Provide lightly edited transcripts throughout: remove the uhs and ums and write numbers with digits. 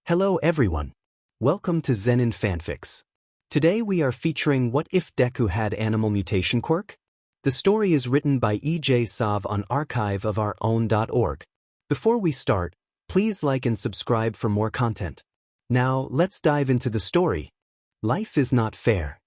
Hello everyone. Welcome to Zenin Fanfics. Today we are featuring What If Deku Had Animal Mutation Quirk? The story is written by E.J. Sav on archiveofourown.org. Before we start, please like and subscribe for more content. Now, let's dive into the story. Life is not fair.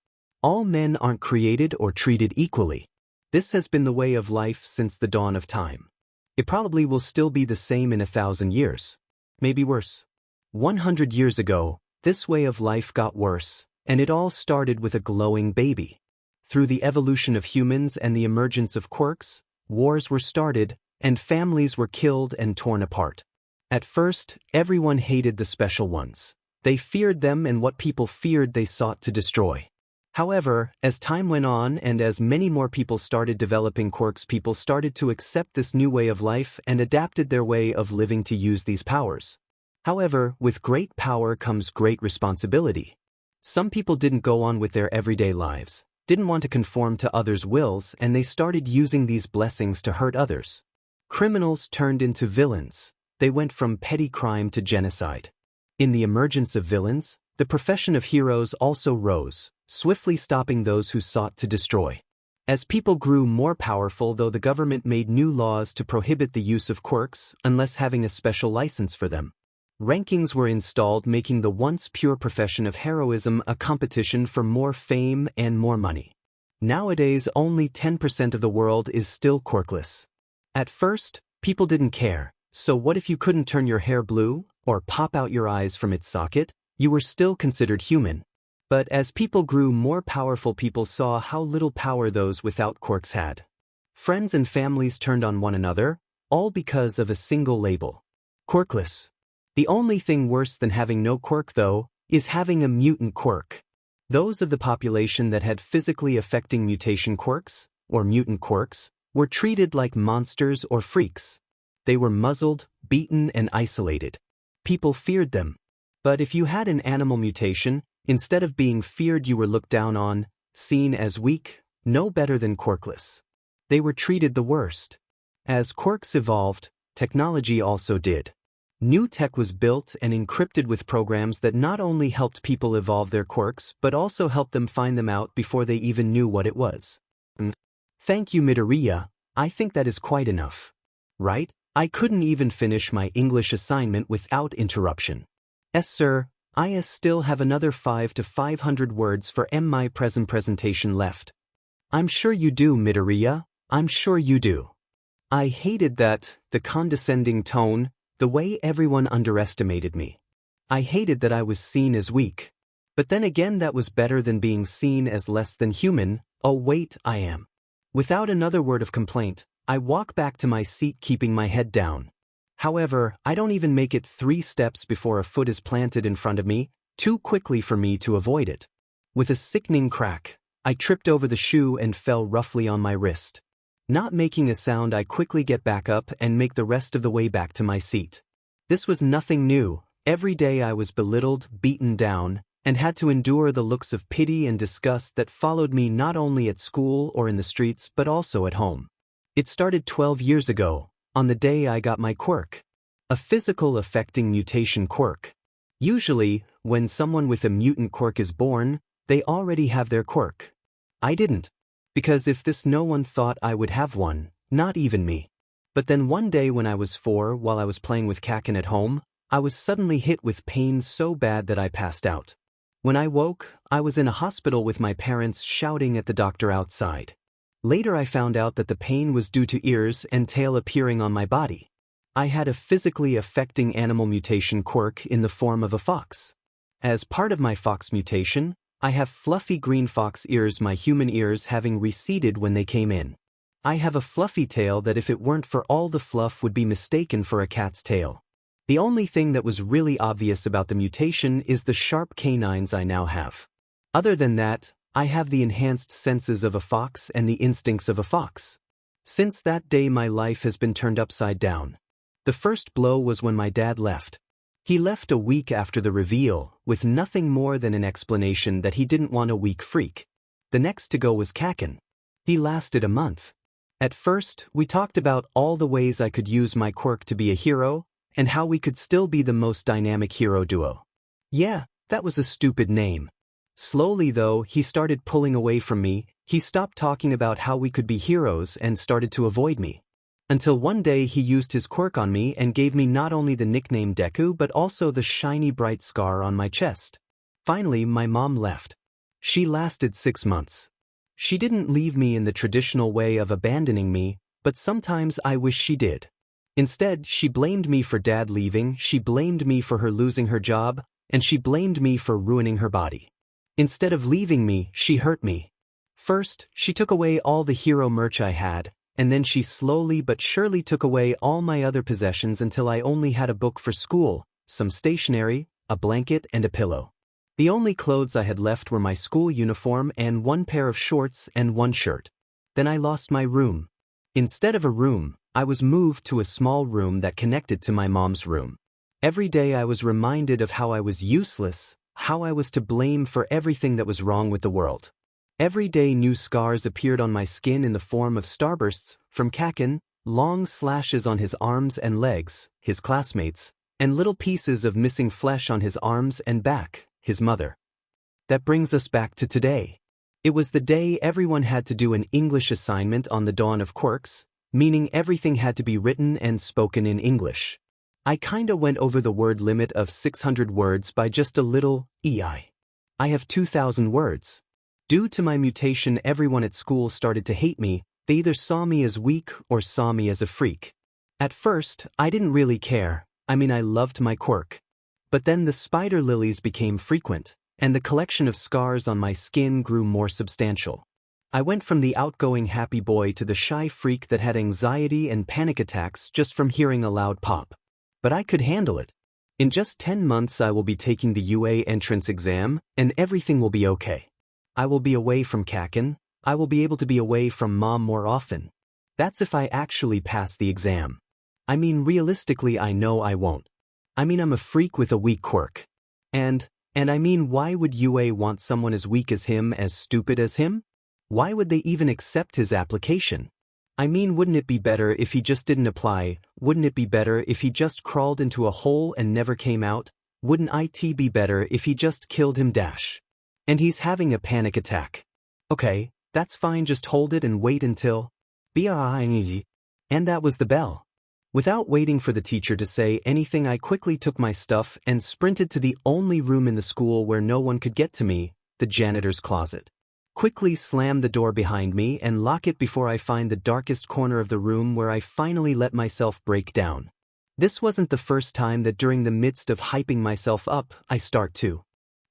All men aren't created or treated equally. This has been the way of life since the dawn of time. It probably will still be the same in 1,000 years. Maybe worse. 100 years ago, this way of life got worse, and it all started with a glowing baby. Through the evolution of humans and the emergence of quirks, wars were started, and families were killed and torn apart. At first, everyone hated the special ones. They feared them, and what people feared they sought to destroy. However, as time went on and as many more people started developing quirks, people started to accept this new way of life and adapted their way of living to use these powers. However, with great power comes great responsibility. Some people didn't go on with their everyday lives, didn't want to conform to others' wills, and they started using these blessings to hurt others. Criminals turned into villains. They went from petty crime to genocide. In the emergence of villains, the profession of heroes also rose, swiftly stopping those who sought to destroy. As people grew more powerful, though, the government made new laws to prohibit the use of quirks unless having a special license for them. Rankings were installed, making the once pure profession of heroism a competition for more fame and more money. Nowadays, only 10% of the world is still quirkless. At first, people didn't care, so what if you couldn't turn your hair blue or pop out your eyes from its socket? You were still considered human. But as people grew more powerful, people saw how little power those without quirks had. Friends and families turned on one another, all because of a single label: quirkless. The only thing worse than having no quirk, though, is having a mutant quirk. Those of the population that had physically affecting mutation quirks, or mutant quirks, were treated like monsters or freaks. They were muzzled, beaten, and isolated. People feared them. But if you had an animal mutation, instead of being feared, you were looked down on, seen as weak, no better than quirkless. They were treated the worst. As quirks evolved, technology also did. New tech was built and encrypted with programs that not only helped people evolve their quirks but also helped them find them out before they even knew what it was. Thank you, Midoriya. I think that is quite enough. Right? I couldn't even finish my English assignment without interruption. Yes, sir. I still have another 5 to 500 words for my presentation left. I'm sure you do, Midoriya. I'm sure you do. I hated that, the condescending tone, the way everyone underestimated me. I hated that I was seen as weak. But then again, that was better than being seen as less than human. Oh wait, I am. Without another word of complaint, I walk back to my seat, keeping my head down. However, I don't even make it 3 steps before a foot is planted in front of me, too quickly for me to avoid it. With a sickening crack, I tripped over the shoe and fell roughly on my wrist. Not making a sound, I quickly get back up and make the rest of the way back to my seat. This was nothing new. Every day I was belittled, beaten down, and had to endure the looks of pity and disgust that followed me not only at school or in the streets but also at home. It started 12 years ago, on the day I got my quirk. A physical affecting mutation quirk. Usually, when someone with a mutant quirk is born, they already have their quirk. I didn't. Because if this, no one thought I would have one, not even me. But then one day when I was 4, while I was playing with Kaken at home, I was suddenly hit with pain so bad that I passed out. When I woke, I was in a hospital with my parents shouting at the doctor outside. Later I found out that the pain was due to ears and tail appearing on my body. I had a physically affecting animal mutation quirk in the form of a fox. As part of my fox mutation, I have fluffy green fox ears, my human ears having receded when they came in. I have a fluffy tail that, if it weren't for all the fluff, would be mistaken for a cat's tail. The only thing that was really obvious about the mutation is the sharp canines I now have. Other than that, I have the enhanced senses of a fox and the instincts of a fox. Since that day, my life has been turned upside down. The first blow was when my dad left. He left a week after the reveal, with nothing more than an explanation that he didn't want a weak freak. The next to go was Kaken. He lasted a month. At first, we talked about all the ways I could use my quirk to be a hero, and how we could still be the most dynamic hero duo. Yeah, that was a stupid name. Slowly though, he started pulling away from me. He stopped talking about how we could be heroes and started to avoid me. Until one day he used his quirk on me and gave me not only the nickname Deku but also the shiny bright scar on my chest. Finally, my mom left. She lasted 6 months. She didn't leave me in the traditional way of abandoning me, but sometimes I wish she did. Instead, she blamed me for dad leaving, she blamed me for her losing her job, and she blamed me for ruining her body. Instead of leaving me, she hurt me. First, she took away all the hero merch I had, and then she slowly but surely took away all my other possessions until I only had a book for school, some stationery, a blanket, and a pillow. The only clothes I had left were my school uniform and one pair of shorts and one shirt. Then I lost my room. Instead of a room, I was moved to a small room that connected to my mom's room. Every day I was reminded of how I was useless, how I was to blame for everything that was wrong with the world. Every day new scars appeared on my skin in the form of starbursts from Kaken, long slashes on his arms and legs, his classmates, and little pieces of missing flesh on his arms and back, his mother. That brings us back to today. It was the day everyone had to do an English assignment on the dawn of quirks, meaning everything had to be written and spoken in English. I kinda went over the word limit of 600 words by just a little EI. I have 2,000 words. Due to my mutation, everyone at school started to hate me. They either saw me as weak or saw me as a freak. At first, I didn't really care. I loved my quirk. But then the spider lilies became frequent, and the collection of scars on my skin grew more substantial. I went from the outgoing happy boy to the shy freak that had anxiety and panic attacks just from hearing a loud pop. But I could handle it. In just 10 months I will be taking the UA entrance exam, and everything will be okay. I will be away from Kaken. I will be able to be away from mom more often. That's if I actually pass the exam. Realistically I know I won't. I'm a freak with a weak quirk. And why would UA want someone as weak as him, as stupid as him? Why would they even accept his application? Wouldn't it be better if he just didn't apply? Wouldn't it be better if he just crawled into a hole and never came out? Wouldn't it be better if he just killed him dash? And he's having a panic attack. Okay, that's fine, just hold it and wait until... And that was the bell. Without waiting for the teacher to say anything, I quickly took my stuff and sprinted to the only room in the school where no one could get to me, the janitor's closet. Quickly slam the door behind me and lock it before I find the darkest corner of the room where I finally let myself break down. This wasn't the first time that during the midst of hyping myself up, I start to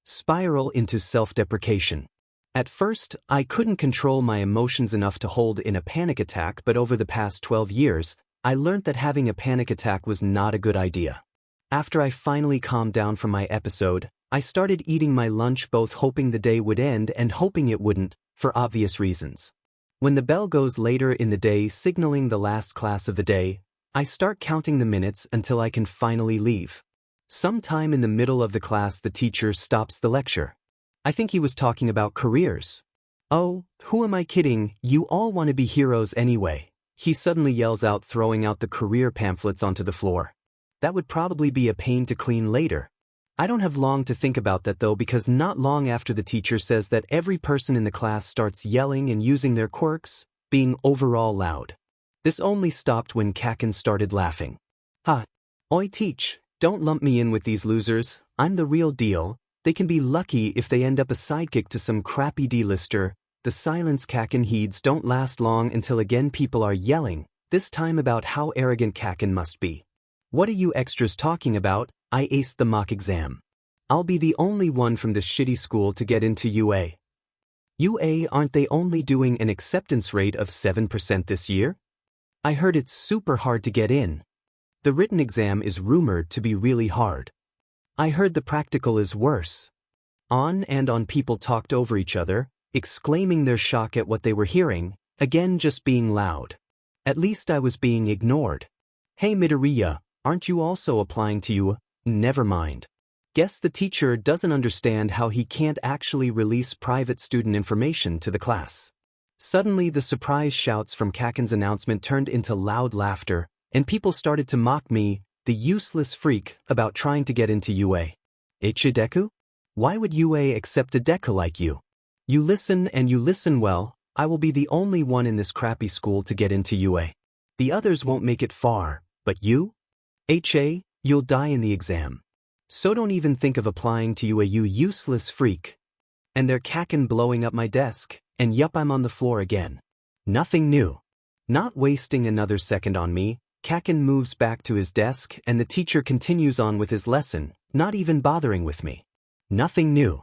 spiral into self-deprecation. At first, I couldn't control my emotions enough to hold in a panic attack, but over the past 12 years, I learned that having a panic attack was not a good idea. After I finally calmed down from my episode, I started eating my lunch, both hoping the day would end and hoping it wouldn't, for obvious reasons. When the bell goes later in the day, signaling the last class of the day, I start counting the minutes until I can finally leave. Sometime in the middle of the class, the teacher stops the lecture. I think he was talking about careers. Oh, who am I kidding? You all want to be heroes anyway. He suddenly yells out, throwing out the career pamphlets onto the floor. That would probably be a pain to clean later. I don't have long to think about that though, because not long after the teacher says that, every person in the class starts yelling and using their quirks, being overall loud. This only stopped when Kaken started laughing. Ha! Oi teach, don't lump me in with these losers, I'm the real deal. They can be lucky if they end up a sidekick to some crappy D-lister. The silence Kaken heeds don't last long until again people are yelling, this time about how arrogant Kaken must be. What are you extras talking about? I aced the mock exam. I'll be the only one from this shitty school to get into UA. UA, aren't they only doing an acceptance rate of 7% this year? I heard it's super hard to get in. The written exam is rumored to be really hard. I heard the practical is worse. On and on people talked over each other, exclaiming their shock at what they were hearing, again just being loud. At least I was being ignored. Hey Midoriya, aren't you also applying to UA? Never mind. Guess the teacher doesn't understand how he can't actually release private student information to the class. Suddenly the surprise shouts from Kaken's announcement turned into loud laughter, and people started to mock me, the useless freak, about trying to get into UA. Ichi Deku? Why would UA accept a Deku like you? You listen and you listen well, I will be the only one in this crappy school to get into UA. The others won't make it far, but you? HA, you'll die in the exam. So don't even think of applying to UA, you useless freak. And they're Kaken blowing up my desk, and yup, I'm on the floor again. Nothing new. Not wasting another second on me, Kaken moves back to his desk and the teacher continues on with his lesson, not even bothering with me. Nothing new.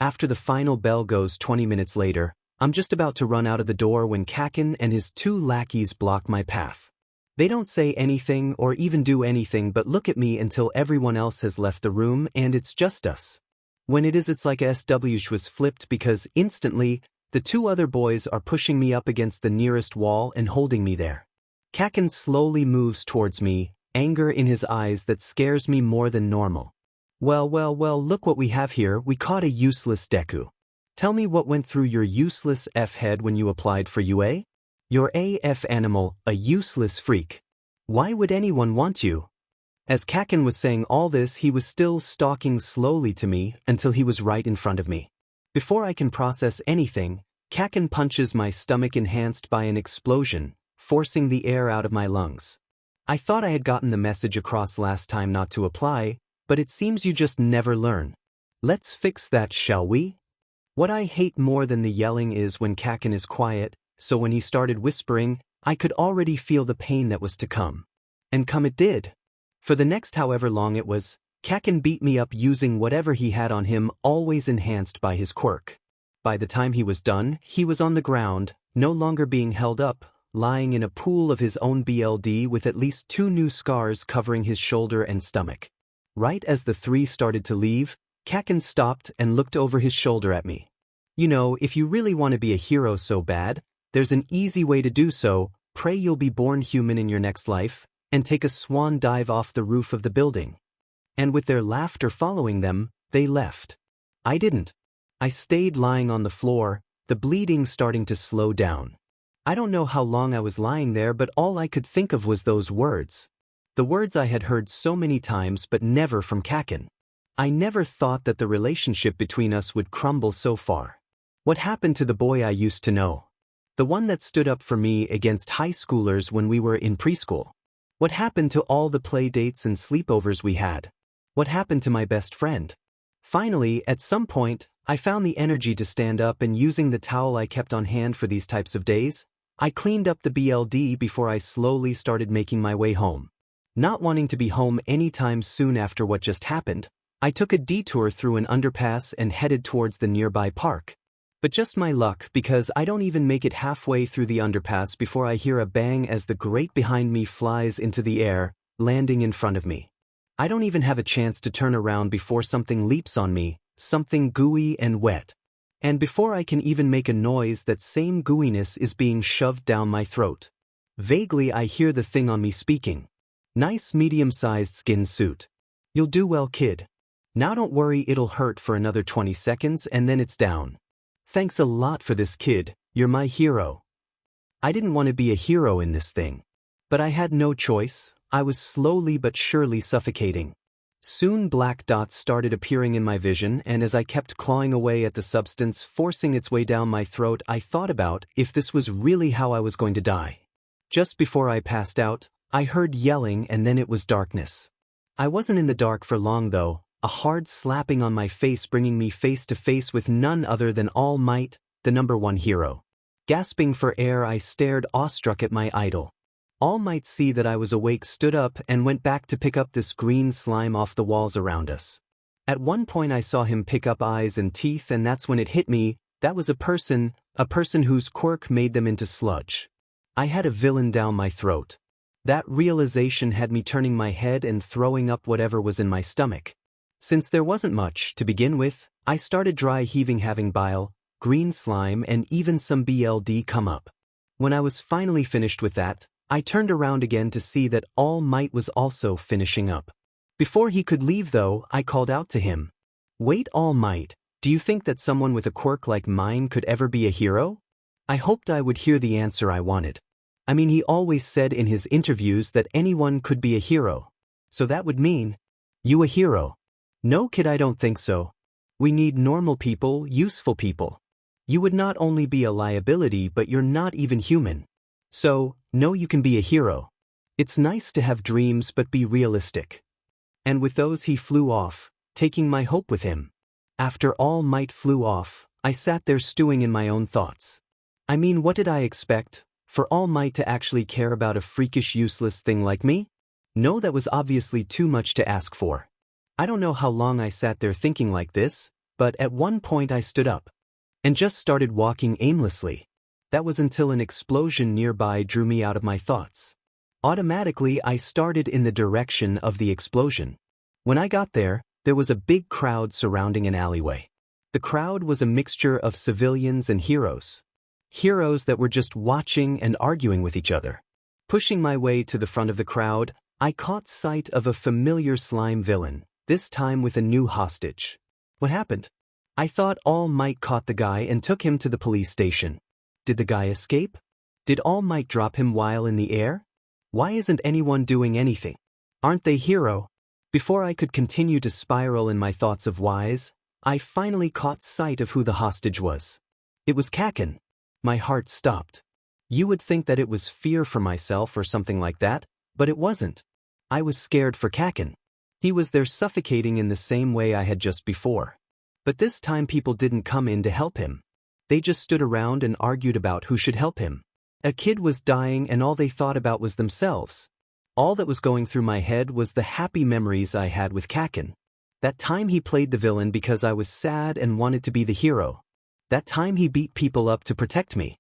After the final bell goes 20 minutes later, I'm just about to run out of the door when Kaken and his 2 lackeys block my path. They don't say anything or even do anything but look at me until everyone else has left the room and it's just us. When it's like a SW was flipped because instantly, the 2 other boys are pushing me up against the nearest wall and holding me there. Kaken slowly moves towards me, anger in his eyes that scares me more than normal. Well, look what we have here, we caught a useless Deku. Tell me what went through your useless F-head when you applied for UA? You're AF animal, a useless freak. Why would anyone want you? As Kaken was saying all this, he was still stalking slowly to me until he was right in front of me. Before I can process anything, Kaken punches my stomach enhanced by an explosion, forcing the air out of my lungs. I thought I had gotten the message across last time not to apply, but it seems you just never learn. Let's fix that, shall we? What I hate more than the yelling is when Kaken is quiet, so when he started whispering, I could already feel the pain that was to come. And come it did. For the next however long it was, Kaken beat me up using whatever he had on him, always enhanced by his quirk. By the time he was done, he was on the ground, no longer being held up, lying in a pool of his own BLD with at least 2 new scars covering his shoulder and stomach. Right as the 3 started to leave, Kaken stopped and looked over his shoulder at me. You know, if you really want to be a hero so bad, there's an easy way to do so, pray you'll be born human in your next life, and take a swan dive off the roof of the building. And with their laughter following them, they left. I didn't. I stayed lying on the floor, the bleeding starting to slow down. I don't know how long I was lying there, but all I could think of was those words. The words I had heard so many times but never from Kaken. I never thought that the relationship between us would crumble so far. What happened to the boy I used to know? The one that stood up for me against high schoolers when we were in preschool? What happened to all the play dates and sleepovers we had? What happened to my best friend? Finally, at some point, I found the energy to stand up and using the towel I kept on hand for these types of days, I cleaned up the BLD before I slowly started making my way home. Not wanting to be home anytime soon after what just happened, I took a detour through an underpass and headed towards the nearby park. But just my luck because I don't even make it halfway through the underpass before I hear a bang as the grate behind me flies into the air, landing in front of me. I don't even have a chance to turn around before something leaps on me, something gooey and wet. And before I can even make a noise, that same gooiness is being shoved down my throat. Vaguely I hear the thing on me speaking. Nice medium-sized skin suit. You'll do well, kid. Now don't worry, it'll hurt for another 20 seconds and then it's down. Thanks a lot for this, kid, you're my hero. I didn't want to be a hero in this thing. But I had no choice, I was slowly but surely suffocating. Soon black dots started appearing in my vision, and as I kept clawing away at the substance forcing its way down my throat, I thought about if this was really how I was going to die. Just before I passed out, I heard yelling and then it was darkness. I wasn't in the dark for long though, a hard slapping on my face bringing me face to face with none other than All Might, the #1 hero. Gasping for air, I stared awestruck at my idol. All Might, see that I was awake, stood up and went back to pick up this green slime off the walls around us. At one point I saw him pick up eyes and teeth, and that's when it hit me, that was a person whose quirk made them into sludge. I had a villain down my throat. That realization had me turning my head and throwing up whatever was in my stomach. Since there wasn't much to begin with, I started dry heaving, having bile, green slime, and even some BLD come up. When I was finally finished with that, I turned around again to see that All Might was also finishing up. Before he could leave though, I called out to him. Wait, All Might, do you think that someone with a quirk like mine could ever be a hero? I hoped I would hear the answer I wanted. I mean, he always said in his interviews that anyone could be a hero. So that would mean, you a hero. No kid, I don't think so. We need normal people, useful people. You would not only be a liability but you're not even human. So, no, you can be a hero. It's nice to have dreams but be realistic. And with those he flew off, taking my hope with him. After All Might flew off, I sat there stewing in my own thoughts. I mean, what did I expect? For All Might to actually care about a freakish useless thing like me? No, that was obviously too much to ask for. I don't know how long I sat there thinking like this, but at one point I stood up. And just started walking aimlessly. That was until an explosion nearby drew me out of my thoughts. Automatically I started in the direction of the explosion. When I got there was a big crowd surrounding an alleyway. The crowd was a mixture of civilians and heroes. Heroes that were just watching and arguing with each other. Pushing my way to the front of the crowd, I caught sight of a familiar slime villain, this time with a new hostage. What happened? I thought All Might caught the guy and took him to the police station. Did the guy escape? Did All Might drop him while in the air? Why isn't anyone doing anything? Aren't they hero? Before I could continue to spiral in my thoughts of whys, I finally caught sight of who the hostage was. It was Kakin. My heart stopped. You would think that it was fear for myself or something like that, but it wasn't. I was scared for Kakin. He was there suffocating in the same way I had just before. But this time people didn't come in to help him. They just stood around and argued about who should help him. A kid was dying and all they thought about was themselves. All that was going through my head was the happy memories I had with Kakin. That time he played the villain because I was sad and wanted to be the hero. That time he beat people up to protect me.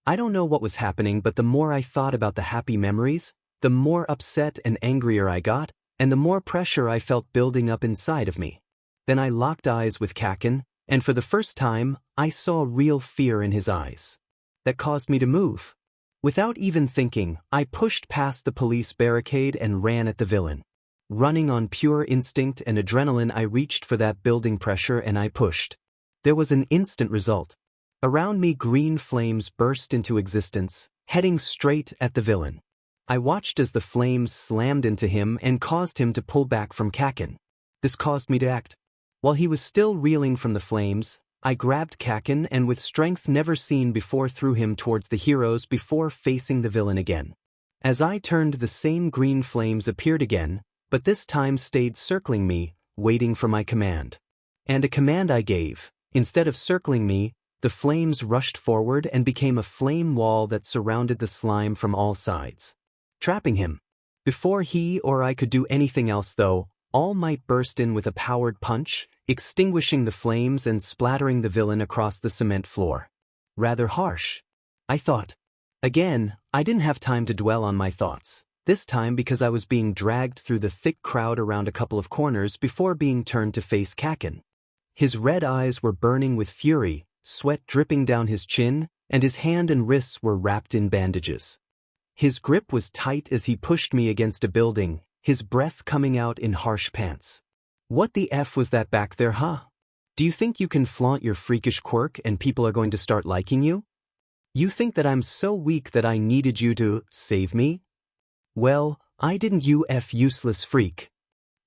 I don't know what was happening, but the more I thought about the happy memories, the more upset and angrier I got, and the more pressure I felt building up inside of me. Then I locked eyes with Kakin, and for the first time, I saw real fear in his eyes. That caused me to move. Without even thinking, I pushed past the police barricade and ran at the villain. Running on pure instinct and adrenaline, I reached for that building pressure and I pushed. There was an instant result. Around me, green flames burst into existence, heading straight at the villain. I watched as the flames slammed into him and caused him to pull back from Kakin. This caused me to act. While he was still reeling from the flames, I grabbed Kakin and with strength never seen before threw him towards the heroes before facing the villain again. As I turned, the same green flames appeared again, but this time stayed circling me, waiting for my command. And a command I gave. Instead of circling me, the flames rushed forward and became a flame wall that surrounded the slime from all sides, trapping him. Before he or I could do anything else though, All Might burst in with a powered punch, extinguishing the flames and splattering the villain across the cement floor. Rather harsh, I thought. Again, I didn't have time to dwell on my thoughts, this time because I was being dragged through the thick crowd around a couple of corners before being turned to face Kakin. His red eyes were burning with fury, sweat dripping down his chin, and his hand and wrists were wrapped in bandages. His grip was tight as he pushed me against a building, his breath coming out in harsh pants. What the F was that back there, huh? Do you think you can flaunt your freakish quirk and people are going to start liking you? You think that I'm so weak that I needed you to save me? Well, I didn't, you useless freak.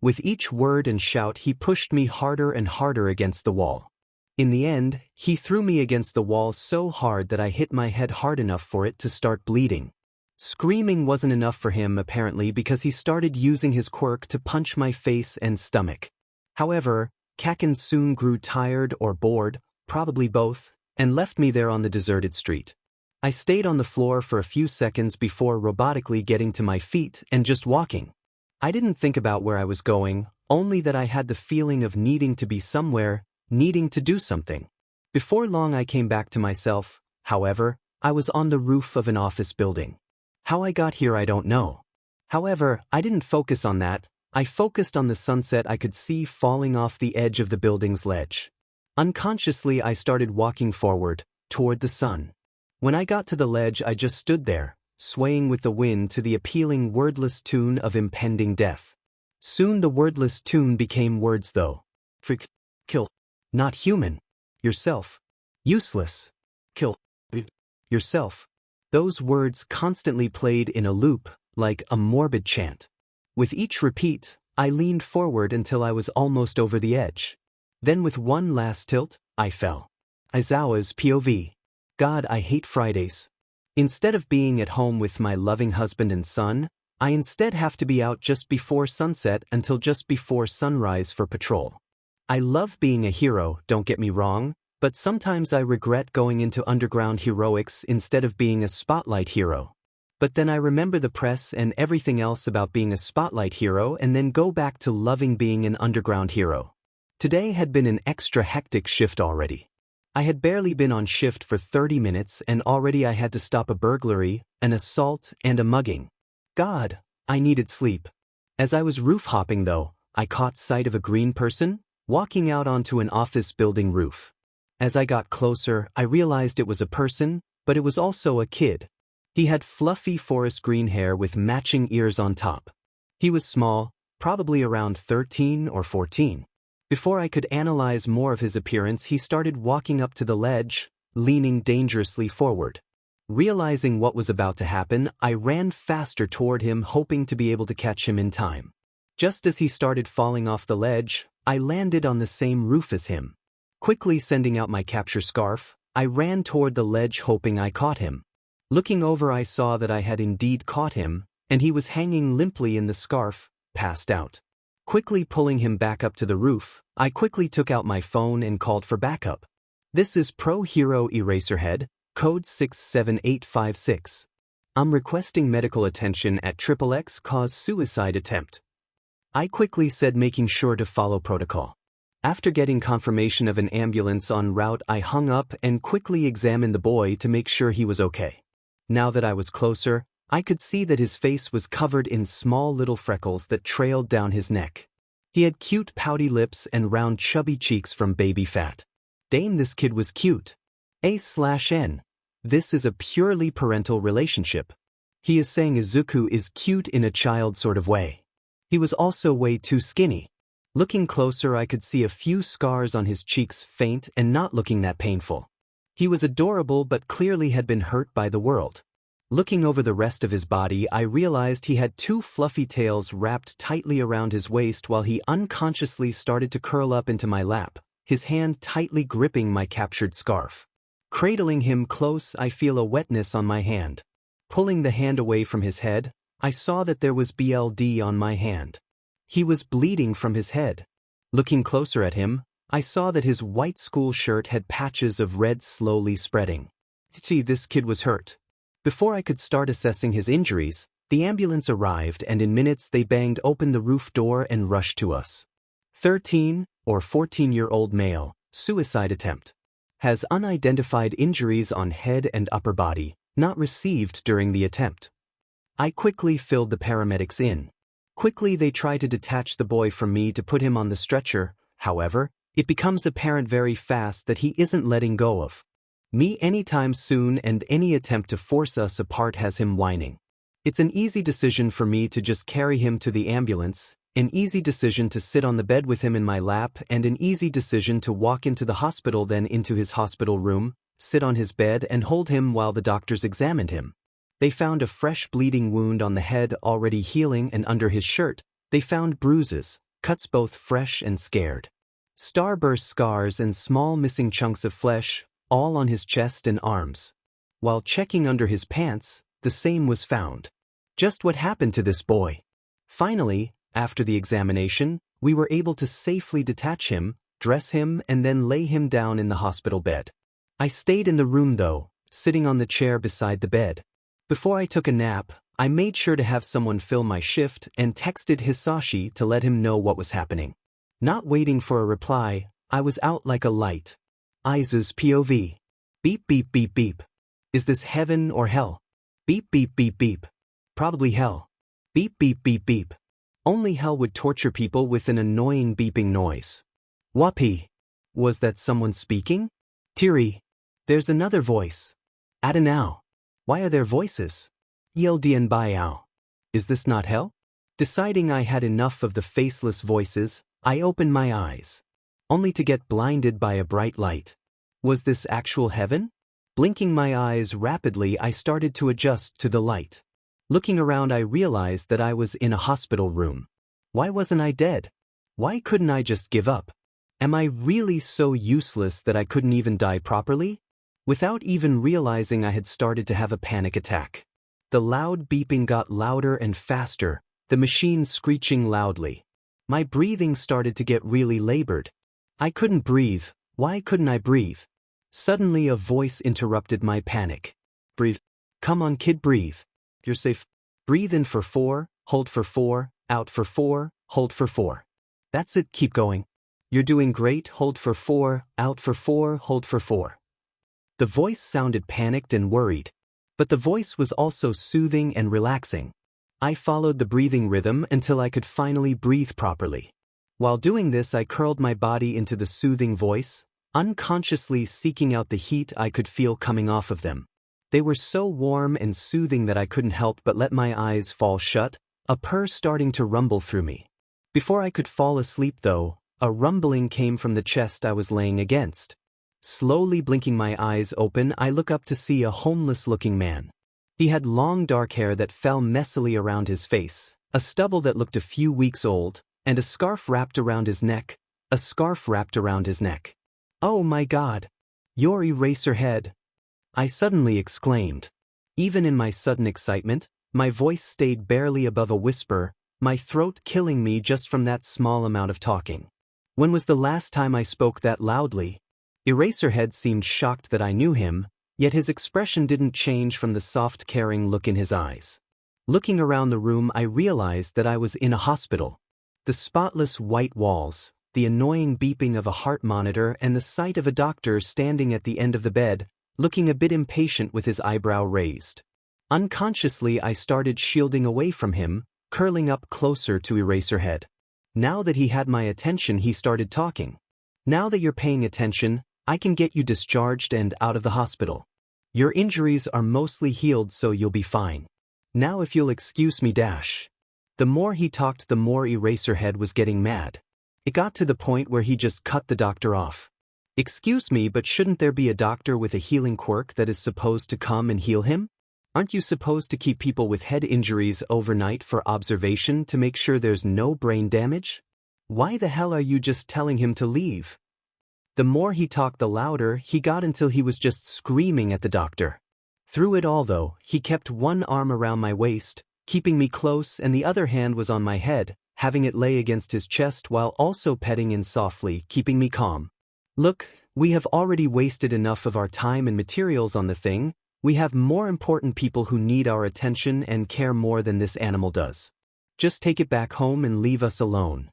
With each word and shout he pushed me harder and harder against the wall. In the end, he threw me against the wall so hard that I hit my head hard enough for it to start bleeding. Screaming wasn't enough for him apparently because he started using his quirk to punch my face and stomach. However, Kakin soon grew tired or bored, probably both, and left me there on the deserted street. I stayed on the floor for a few seconds before robotically getting to my feet and just walking. I didn't think about where I was going, only that I had the feeling of needing to be somewhere, needing to do something. Before long I came back to myself, however, I was on the roof of an office building. How I got here I don't know. However, I didn't focus on that, I focused on the sunset I could see falling off the edge of the building's ledge. Unconsciously I started walking forward, toward the sun. When I got to the ledge I just stood there, swaying with the wind to the appealing wordless tune of impending death. Soon the wordless tune became words though. Freak. Kill. Not human. Yourself. Useless. Kill. Yourself. Those words constantly played in a loop, like a morbid chant. With each repeat, I leaned forward until I was almost over the edge. Then with one last tilt, I fell. Aizawa's POV. God, I hate Fridays. Instead of being at home with my loving husband and son, I instead have to be out just before sunset until just before sunrise for patrol. I love being a hero, don't get me wrong, but sometimes I regret going into underground heroics instead of being a spotlight hero. But then I remember the press and everything else about being a spotlight hero and then go back to loving being an underground hero. Today had been an extra hectic shift already. I had barely been on shift for 30 minutes and already I had to stop a burglary, an assault, and a mugging. God, I needed sleep. As I was roof hopping though, I caught sight of a green person walking out onto an office building roof. As I got closer, I realized it was a person, but it was also a kid. He had fluffy forest green hair with matching ears on top. He was small, probably around 13 or 14. Before I could analyze more of his appearance, he started walking up to the ledge, leaning dangerously forward. Realizing what was about to happen, I ran faster toward him, hoping to be able to catch him in time. Just as he started falling off the ledge, I landed on the same roof as him. Quickly sending out my capture scarf, I ran toward the ledge hoping I caught him. Looking over, I saw that I had indeed caught him, and he was hanging limply in the scarf, passed out. Quickly pulling him back up to the roof, I quickly took out my phone and called for backup. This is Pro Hero Eraserhead, code 67856. I'm requesting medical attention at XXX cause suicide attempt. I quickly said, making sure to follow protocol. After getting confirmation of an ambulance en route, I hung up and quickly examined the boy to make sure he was okay. Now that I was closer, I could see that his face was covered in small little freckles that trailed down his neck. He had cute pouty lips and round chubby cheeks from baby fat. Damn, this kid was cute. A/N. This is a purely parental relationship. He is saying Izuku is cute in a child sort of way. He was also way too skinny. Looking closer, I could see a few scars on his cheeks, faint and not looking that painful. He was adorable but clearly had been hurt by the world. Looking over the rest of his body, I realized he had two fluffy tails wrapped tightly around his waist while he unconsciously started to curl up into my lap, his hand tightly gripping my captured scarf. Cradling him close, I feel a wetness on my hand. Pulling the hand away from his head, I saw that there was BLD on my hand. He was bleeding from his head. Looking closer at him, I saw that his white school shirt had patches of red slowly spreading. See, this kid was hurt. Before I could start assessing his injuries, the ambulance arrived and in minutes they banged open the roof door and rushed to us. 13 or 14-year-old male, suicide attempt. Has unidentified injuries on head and upper body, not received during the attempt. I quickly filled the paramedics in. Quickly they try to detach the boy from me to put him on the stretcher. However, it becomes apparent very fast that he isn't letting go of me anytime soon, and any attempt to force us apart has him whining. It's an easy decision for me to just carry him to the ambulance, an easy decision to sit on the bed with him in my lap, and an easy decision to walk into the hospital, then into his hospital room, sit on his bed and hold him while the doctors examined him. They found a fresh bleeding wound on the head already healing, and under his shirt, they found bruises, cuts both fresh and scared. Starburst scars and small missing chunks of flesh, all on his chest and arms. While checking under his pants, the same was found. Just what happened to this boy? Finally, after the examination, we were able to safely detach him, dress him, and then lay him down in the hospital bed. I stayed in the room though, sitting on the chair beside the bed. Before I took a nap, I made sure to have someone fill my shift and texted Hisashi to let him know what was happening. Not waiting for a reply, I was out like a light. Aiza's POV. Beep beep beep beep. Is this heaven or hell? Beep beep beep beep. Probably hell. Beep beep beep beep. Only hell would torture people with an annoying beeping noise. Whoopee. Was that someone speaking? Tiri. There's another voice. Adanao. Why are there voices? Yeldian Bayao. Is this not hell? Deciding I had enough of the faceless voices, I opened my eyes. Only to get blinded by a bright light. Was this actual heaven? Blinking my eyes rapidly, I started to adjust to the light. Looking around, I realized that I was in a hospital room. Why wasn't I dead? Why couldn't I just give up? Am I really so useless that I couldn't even die properly? Without even realizing, I had started to have a panic attack. The loud beeping got louder and faster, the machine screeching loudly. My breathing started to get really labored. I couldn't breathe. Why couldn't I breathe? Suddenly a voice interrupted my panic. Breathe. Come on, kid, breathe. You're safe. Breathe in for 4, hold for 4, out for 4, hold for 4. That's it, keep going. You're doing great, hold for 4, out for 4, hold for 4. The voice sounded panicked and worried, but the voice was also soothing and relaxing. I followed the breathing rhythm until I could finally breathe properly. While doing this, I curled my body into the soothing voice, unconsciously seeking out the heat I could feel coming off of them. They were so warm and soothing that I couldn't help but let my eyes fall shut, a purr starting to rumble through me. Before I could fall asleep though, a rumbling came from the chest I was laying against. Slowly blinking my eyes open, I look up to see a homeless-looking man. He had long dark hair that fell messily around his face, a stubble that looked a few weeks old, and a scarf wrapped around his neck. Oh my God! You're Eraserhead! I suddenly exclaimed. Even in my sudden excitement, my voice stayed barely above a whisper, my throat killing me just from that small amount of talking. When was the last time I spoke that loudly? Eraserhead seemed shocked that I knew him, yet his expression didn't change from the soft, caring look in his eyes. Looking around the room, I realized that I was in a hospital. The spotless white walls, the annoying beeping of a heart monitor, and the sight of a doctor standing at the end of the bed, looking a bit impatient with his eyebrow raised. Unconsciously, I started shielding away from him, curling up closer to Eraserhead. Now that he had my attention, he started talking. Now that you're paying attention, I can get you discharged and out of the hospital. Your injuries are mostly healed, so you'll be fine. Now if you'll excuse me dash. The more he talked, the more Eraserhead was getting mad. It got to the point where he just cut the doctor off. Excuse me, but shouldn't there be a doctor with a healing quirk that is supposed to come and heal him? Aren't you supposed to keep people with head injuries overnight for observation to make sure there's no brain damage? Why the hell are you just telling him to leave? The more he talked, the louder he got until he was just screaming at the doctor. Through it all though, he kept one arm around my waist, keeping me close, and the other hand was on my head, having it lay against his chest while also petting in softly, keeping me calm. Look, we have already wasted enough of our time and materials on the thing. We have more important people who need our attention and care more than this animal does. Just take it back home and leave us alone.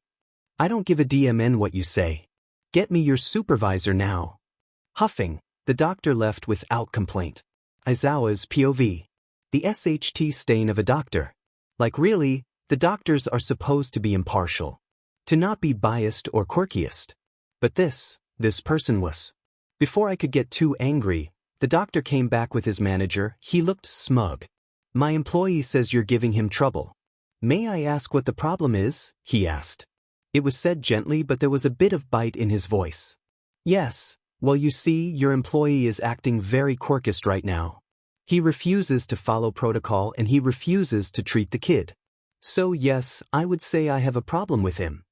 I don't give a DMN what you say. Get me your supervisor now. Huffing, the doctor left without complaint. Aizawa's POV. The SHT stain of a doctor. Like really, the doctors are supposed to be impartial. To not be biased or quirkiest. But this person was. Before I could get too angry, the doctor came back with his manager. He looked smug. My employee says you're giving him trouble. May I ask what the problem is? He asked. It was said gently, but there was a bit of bite in his voice. Yes, well you see, your employee is acting very quirkist right now. He refuses to follow protocol and he refuses to treat the kid. So yes, I would say I have a problem with him.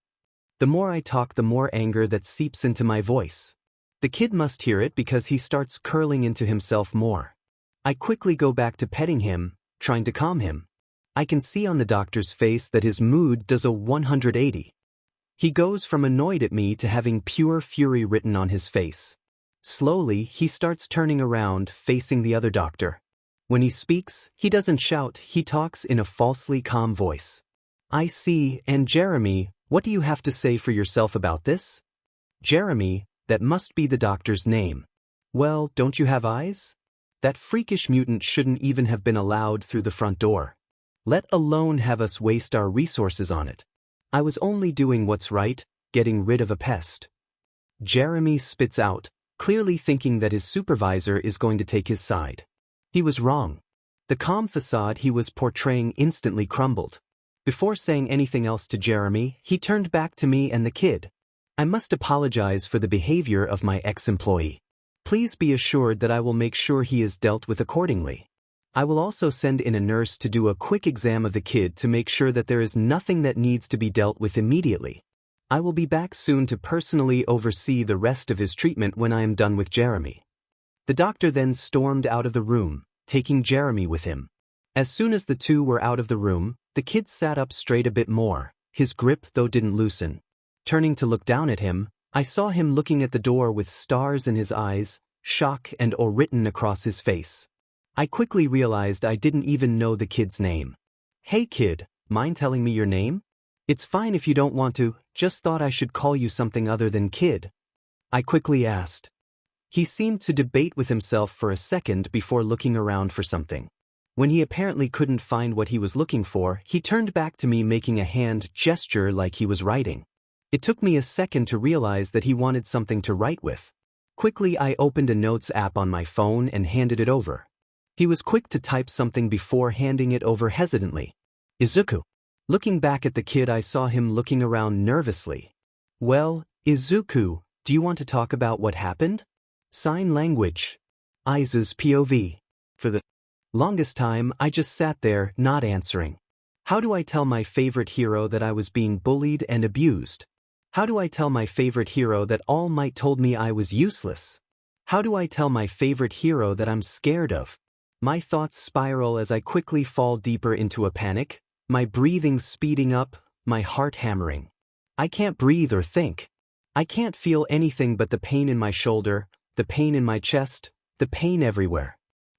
The more I talk, the more anger that seeps into my voice. The kid must hear it because he starts curling into himself more. I quickly go back to petting him, trying to calm him. I can see on the doctor's face that his mood does a 180. He goes from annoyed at me to having pure fury written on his face. Slowly, he starts turning around, facing the other doctor. When he speaks, he doesn't shout, he talks in a falsely calm voice. I see, and Jeremy, what do you have to say for yourself about this? Jeremy, that must be the doctor's name. Well, don't you have eyes? That freakish mutant shouldn't even have been allowed through the front door. Let alone have us waste our resources on it. I was only doing what's right, getting rid of a pest. Jeremy spits out, clearly thinking that his supervisor is going to take his side. He was wrong. The calm facade he was portraying instantly crumbled. Before saying anything else to Jeremy, he turned back to me and the kid. I must apologize for the behavior of my ex-employee. Please be assured that I will make sure he is dealt with accordingly. I will also send in a nurse to do a quick exam of the kid to make sure that there is nothing that needs to be dealt with immediately. I will be back soon to personally oversee the rest of his treatment when I am done with Jeremy." The doctor then stormed out of the room, taking Jeremy with him. As soon as the two were out of the room, the kid sat up straight a bit more, his grip though didn't loosen. Turning to look down at him, I saw him looking at the door with stars in his eyes, shock and awe written across his face. I quickly realized I didn't even know the kid's name. "Hey kid, mind telling me your name? It's fine if you don't want to, just thought I should call you something other than kid," I quickly asked. He seemed to debate with himself for a second before looking around for something. When he apparently couldn't find what he was looking for, he turned back to me making a hand gesture like he was writing. It took me a second to realize that he wanted something to write with. Quickly I opened a notes app on my phone and handed it over. He was quick to type something before handing it over hesitantly. "Izuku." Looking back at the kid, I saw him looking around nervously. "Well, Izuku, do you want to talk about what happened?" Sign language. Izu's POV. For the longest time, I just sat there, not answering. How do I tell my favorite hero that I was being bullied and abused? How do I tell my favorite hero that All Might told me I was useless? How do I tell my favorite hero that I'm scared of? My thoughts spiral as I quickly fall deeper into a panic, my breathing speeding up, my heart hammering. I can't breathe or think. I can't feel anything but the pain in my shoulder, the pain in my chest, the pain everywhere.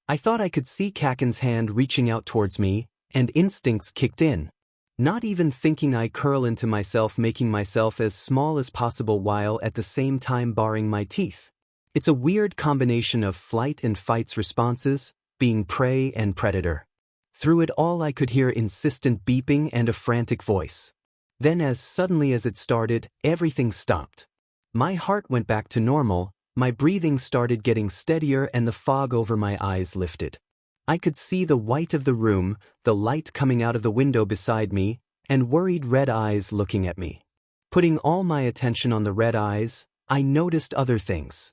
I thought I could see Kaken's hand reaching out towards me, and instincts kicked in. Not even thinking, I curl into myself, making myself as small as possible while at the same time baring my teeth. It's a weird combination of flight and fight's responses, being prey and predator. Through it all I could hear insistent beeping and a frantic voice. Then as suddenly as it started, everything stopped. My heart went back to normal, my breathing started getting steadier and the fog over my eyes lifted. I could see the white of the room, the light coming out of the window beside me, and worried red eyes looking at me. Putting all my attention on the red eyes, I noticed other things.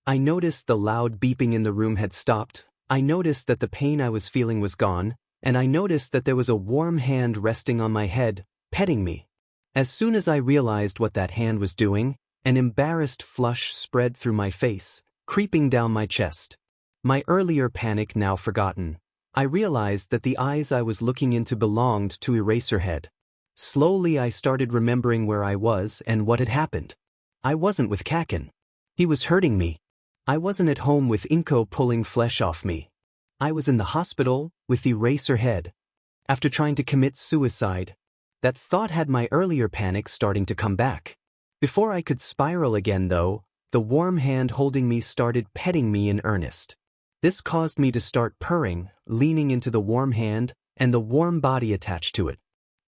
I noticed the loud beeping in the room had stopped, I noticed that the pain I was feeling was gone, and I noticed that there was a warm hand resting on my head, petting me. As soon as I realized what that hand was doing, an embarrassed flush spread through my face, creeping down my chest. My earlier panic now forgotten, I realized that the eyes I was looking into belonged to Eraserhead. Slowly I started remembering where I was and what had happened. I wasn't with Kaken. He was hurting me. I wasn't at home with Inko pulling flesh off me. I was in the hospital with Eraserhead. After trying to commit suicide. That thought had my earlier panic starting to come back. Before I could spiral again though, the warm hand holding me started petting me in earnest. This caused me to start purring, leaning into the warm hand and the warm body attached to it.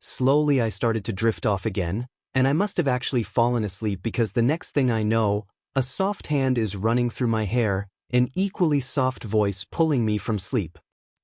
Slowly I started to drift off again, and I must have actually fallen asleep because the next thing I know, a soft hand is running through my hair, an equally soft voice pulling me from sleep.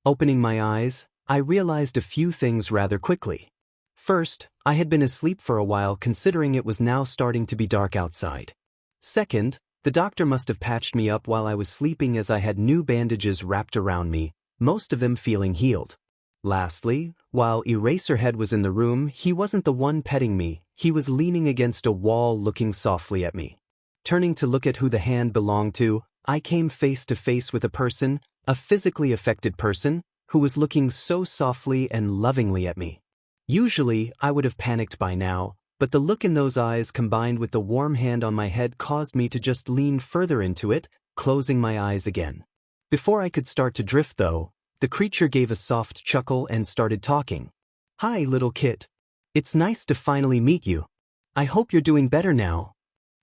Opening my eyes, I realized a few things rather quickly. First, I had been asleep for a while considering it was now starting to be dark outside. Second, the doctor must have patched me up while I was sleeping as I had new bandages wrapped around me, most of them feeling healed. Lastly, while Eraserhead was in the room, he wasn't the one petting me, he was leaning against a wall looking softly at me. Turning to look at who the hand belonged to, I came face to face with a person, a physically affected person, who was looking so softly and lovingly at me. Usually, I would have panicked by now, but the look in those eyes combined with the warm hand on my head caused me to just lean further into it, closing my eyes again. Before I could start to drift though, the creature gave a soft chuckle and started talking. "Hi, little kit. It's nice to finally meet you. I hope you're doing better now,"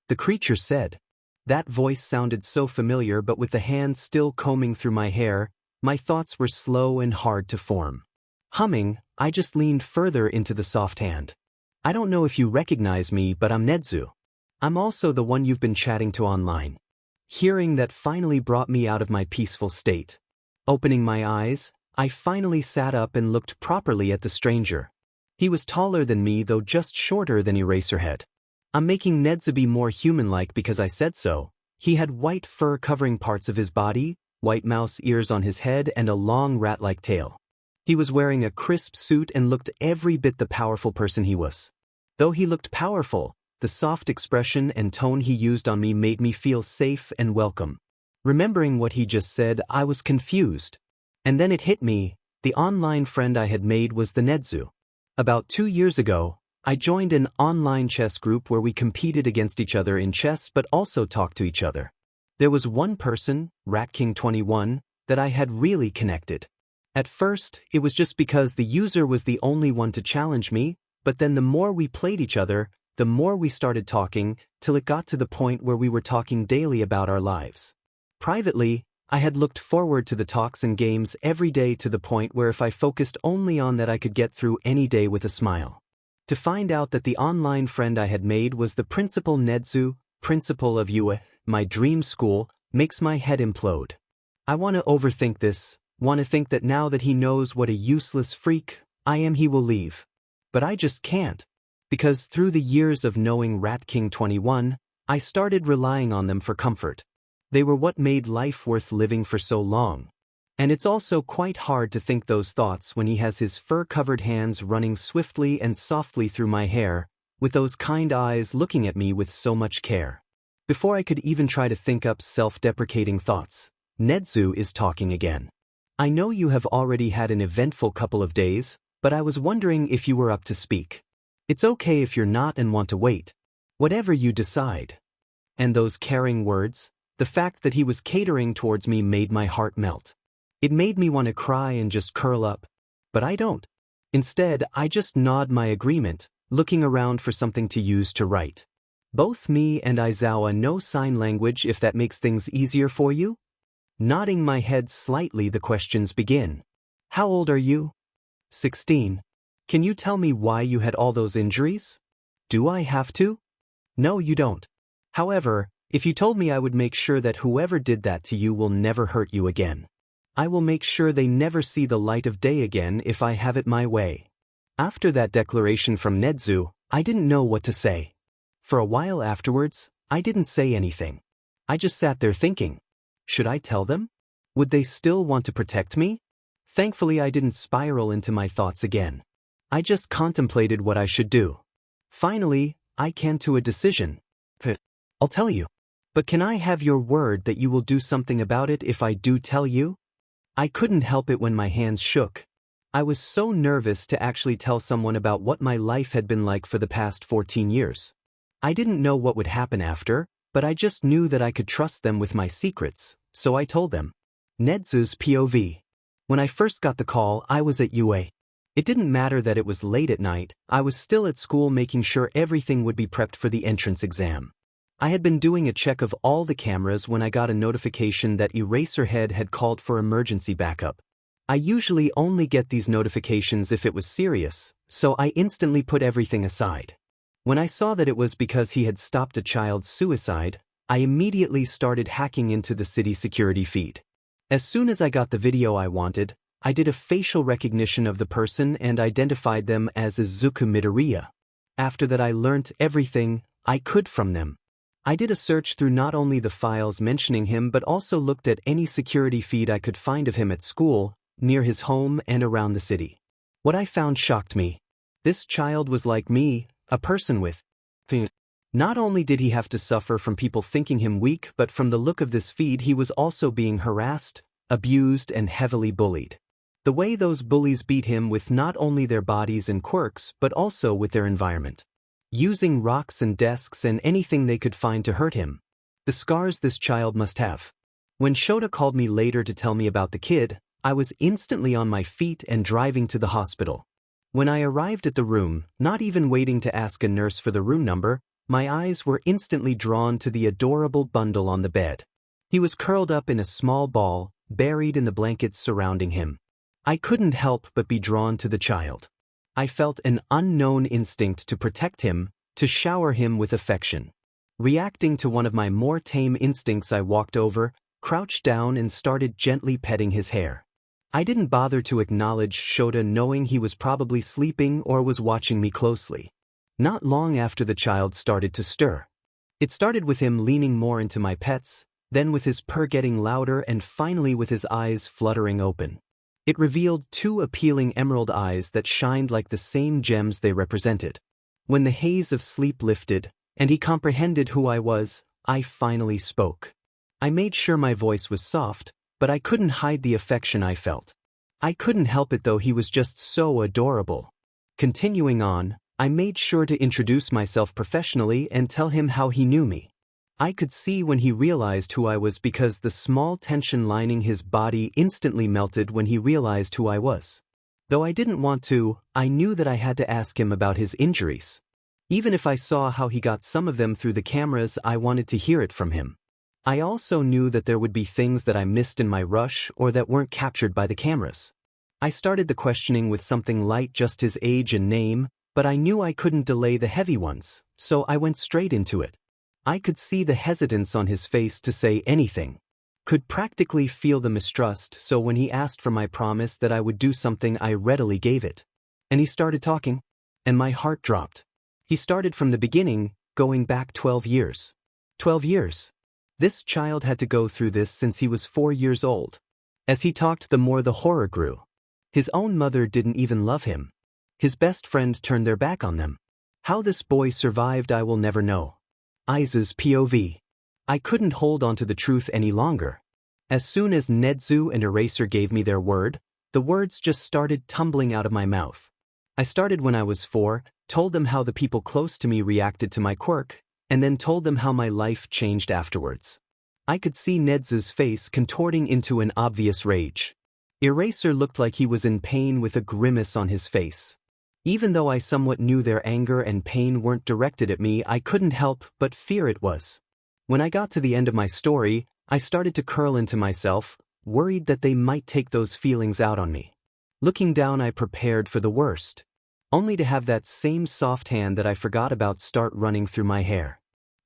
the creature said. That voice sounded so familiar, but with the hand still combing through my hair, my thoughts were slow and hard to form. Humming, I just leaned further into the soft hand. "I don't know if you recognize me, but I'm Nedzu. I'm also the one you've been chatting to online." Hearing that finally brought me out of my peaceful state. Opening my eyes, I finally sat up and looked properly at the stranger. He was taller than me, though just shorter than Eraserhead. I'm making Nedzu be more human-like because I said so. He had white fur covering parts of his body, white mouse ears on his head and a long rat-like tail. He was wearing a crisp suit and looked every bit the powerful person he was. Though he looked powerful, the soft expression and tone he used on me made me feel safe and welcome. Remembering what he just said, I was confused. And then it hit me, the online friend I had made was the Nedzu. About 2 years ago, I joined an online chess group where we competed against each other in chess but also talked to each other. There was one person, RatKing21, that I had really connected. At first, it was just because the user was the only one to challenge me, but then the more we played each other, the more we started talking, till it got to the point where we were talking daily about our lives. Privately, I had looked forward to the talks and games every day to the point where if I focused only on that I could get through any day with a smile. To find out that the online friend I had made was the principal Nedzu, principal of UA, my dream school, makes my head implode. I want to overthink this, want to think that now that he knows what a useless freak I am he will leave. But I just can't. Because through the years of knowing RatKing21, I started relying on them for comfort. They were what made life worth living for so long. And it's also quite hard to think those thoughts when he has his fur-covered hands running swiftly and softly through my hair, with those kind eyes looking at me with so much care. Before I could even try to think up self-deprecating thoughts, Nedzu is talking again. I know you have already had an eventful couple of days, but I was wondering if you were up to speak. It's okay if you're not and want to wait. Whatever you decide. And those caring words, the fact that he was catering towards me made my heart melt. It made me want to cry and just curl up. But I don't. Instead, I just nod my agreement, looking around for something to use to write. Both me and Aizawa know sign language if that makes things easier for you? Nodding my head slightly, the questions begin. How old are you? 16. Can you tell me why you had all those injuries? Do I have to? No, you don't. However, if you told me I would make sure that whoever did that to you will never hurt you again. I will make sure they never see the light of day again if I have it my way. After that declaration from Nedzu, I didn't know what to say. For a while afterwards, I didn't say anything. I just sat there thinking, should I tell them? Would they still want to protect me? Thankfully, I didn't spiral into my thoughts again. I just contemplated what I should do. Finally, I came to a decision. I'll tell you. But can I have your word that you will do something about it if I do tell you? I couldn't help it when my hands shook. I was so nervous to actually tell someone about what my life had been like for the past 14 years. I didn't know what would happen after, but I just knew that I could trust them with my secrets, so I told them. Nedzu's POV. When I first got the call, I was at UA. It didn't matter that it was late at night, I was still at school making sure everything would be prepped for the entrance exam. I had been doing a check of all the cameras when I got a notification that Eraserhead had called for emergency backup. I usually only get these notifications if it was serious, so I instantly put everything aside. When I saw that it was because he had stopped a child's suicide, I immediately started hacking into the city security feed. As soon as I got the video I wanted, I did a facial recognition of the person and identified them as Izuku Midoriya. After that I learnt everything I could from them. I did a search through not only the files mentioning him but also looked at any security feed I could find of him at school, near his home and around the city. What I found shocked me. This child was like me, a person with Not only did he have to suffer from people thinking him weak, but from the look of this feed he was also being harassed, abused and heavily bullied. The way those bullies beat him with not only their bodies and quirks but also with their environment. Using rocks and desks and anything they could find to hurt him. The scars this child must have. When Shota called me later to tell me about the kid, I was instantly on my feet and driving to the hospital. When I arrived at the room, not even waiting to ask a nurse for the room number, my eyes were instantly drawn to the adorable bundle on the bed. He was curled up in a small ball, buried in the blankets surrounding him. I couldn't help but be drawn to the child. I felt an unknown instinct to protect him, to shower him with affection. Reacting to one of my more tame instincts, I walked over, crouched down and started gently petting his hair. I didn't bother to acknowledge Shota, knowing he was probably sleeping or was watching me closely. Not long after the child started to stir. It started with him leaning more into my pets, then with his purr getting louder and finally with his eyes fluttering open. It revealed two appealing emerald eyes that shined like the same gems they represented. When the haze of sleep lifted, and he comprehended who I was, I finally spoke. I made sure my voice was soft, but I couldn't hide the affection I felt. I couldn't help it though, he was just so adorable. Continuing on, I made sure to introduce myself professionally and tell him how he knew me. I could see when he realized who I was because the small tension lining his body instantly melted when he realized who I was. Though I didn't want to, I knew that I had to ask him about his injuries. Even if I saw how he got some of them through the cameras, I wanted to hear it from him. I also knew that there would be things that I missed in my rush or that weren't captured by the cameras. I started the questioning with something light, just his age and name, but I knew I couldn't delay the heavy ones, so I went straight into it. I could see the hesitance on his face to say anything. Could practically feel the mistrust, so when he asked for my promise that I would do something, I readily gave it. And he started talking, and my heart dropped. He started from the beginning, going back 12 years. 12 years. This child had to go through this since he was 4 years old. As he talked, the more the horror grew. His own mother didn't even love him. His best friend turned their back on them. How this boy survived, I will never know. Aizu's POV. I couldn't hold on to the truth any longer. As soon as Nezu and Eraser gave me their word, the words just started tumbling out of my mouth. I started when I was 4, told them how the people close to me reacted to my quirk, and then told them how my life changed afterwards. I could see Nezu's face contorting into an obvious rage. Eraser looked like he was in pain with a grimace on his face. Even though I somewhat knew their anger and pain weren't directed at me, I couldn't help but fear it was. When I got to the end of my story, I started to curl into myself, worried that they might take those feelings out on me. Looking down, I prepared for the worst, only to have that same soft hand that I forgot about start running through my hair.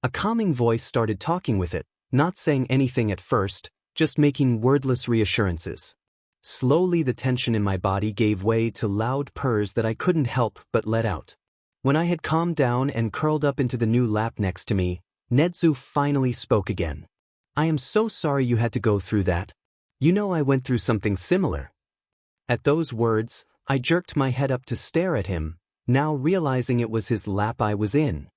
A calming voice started talking with it, not saying anything at first, just making wordless reassurances. Slowly the tension in my body gave way to loud purrs that I couldn't help but let out. When I had calmed down and curled up into the new lap next to me, Nezu finally spoke again. I am so sorry you had to go through that. You know, I went through something similar. At those words, I jerked my head up to stare at him, now realizing it was his lap I was in.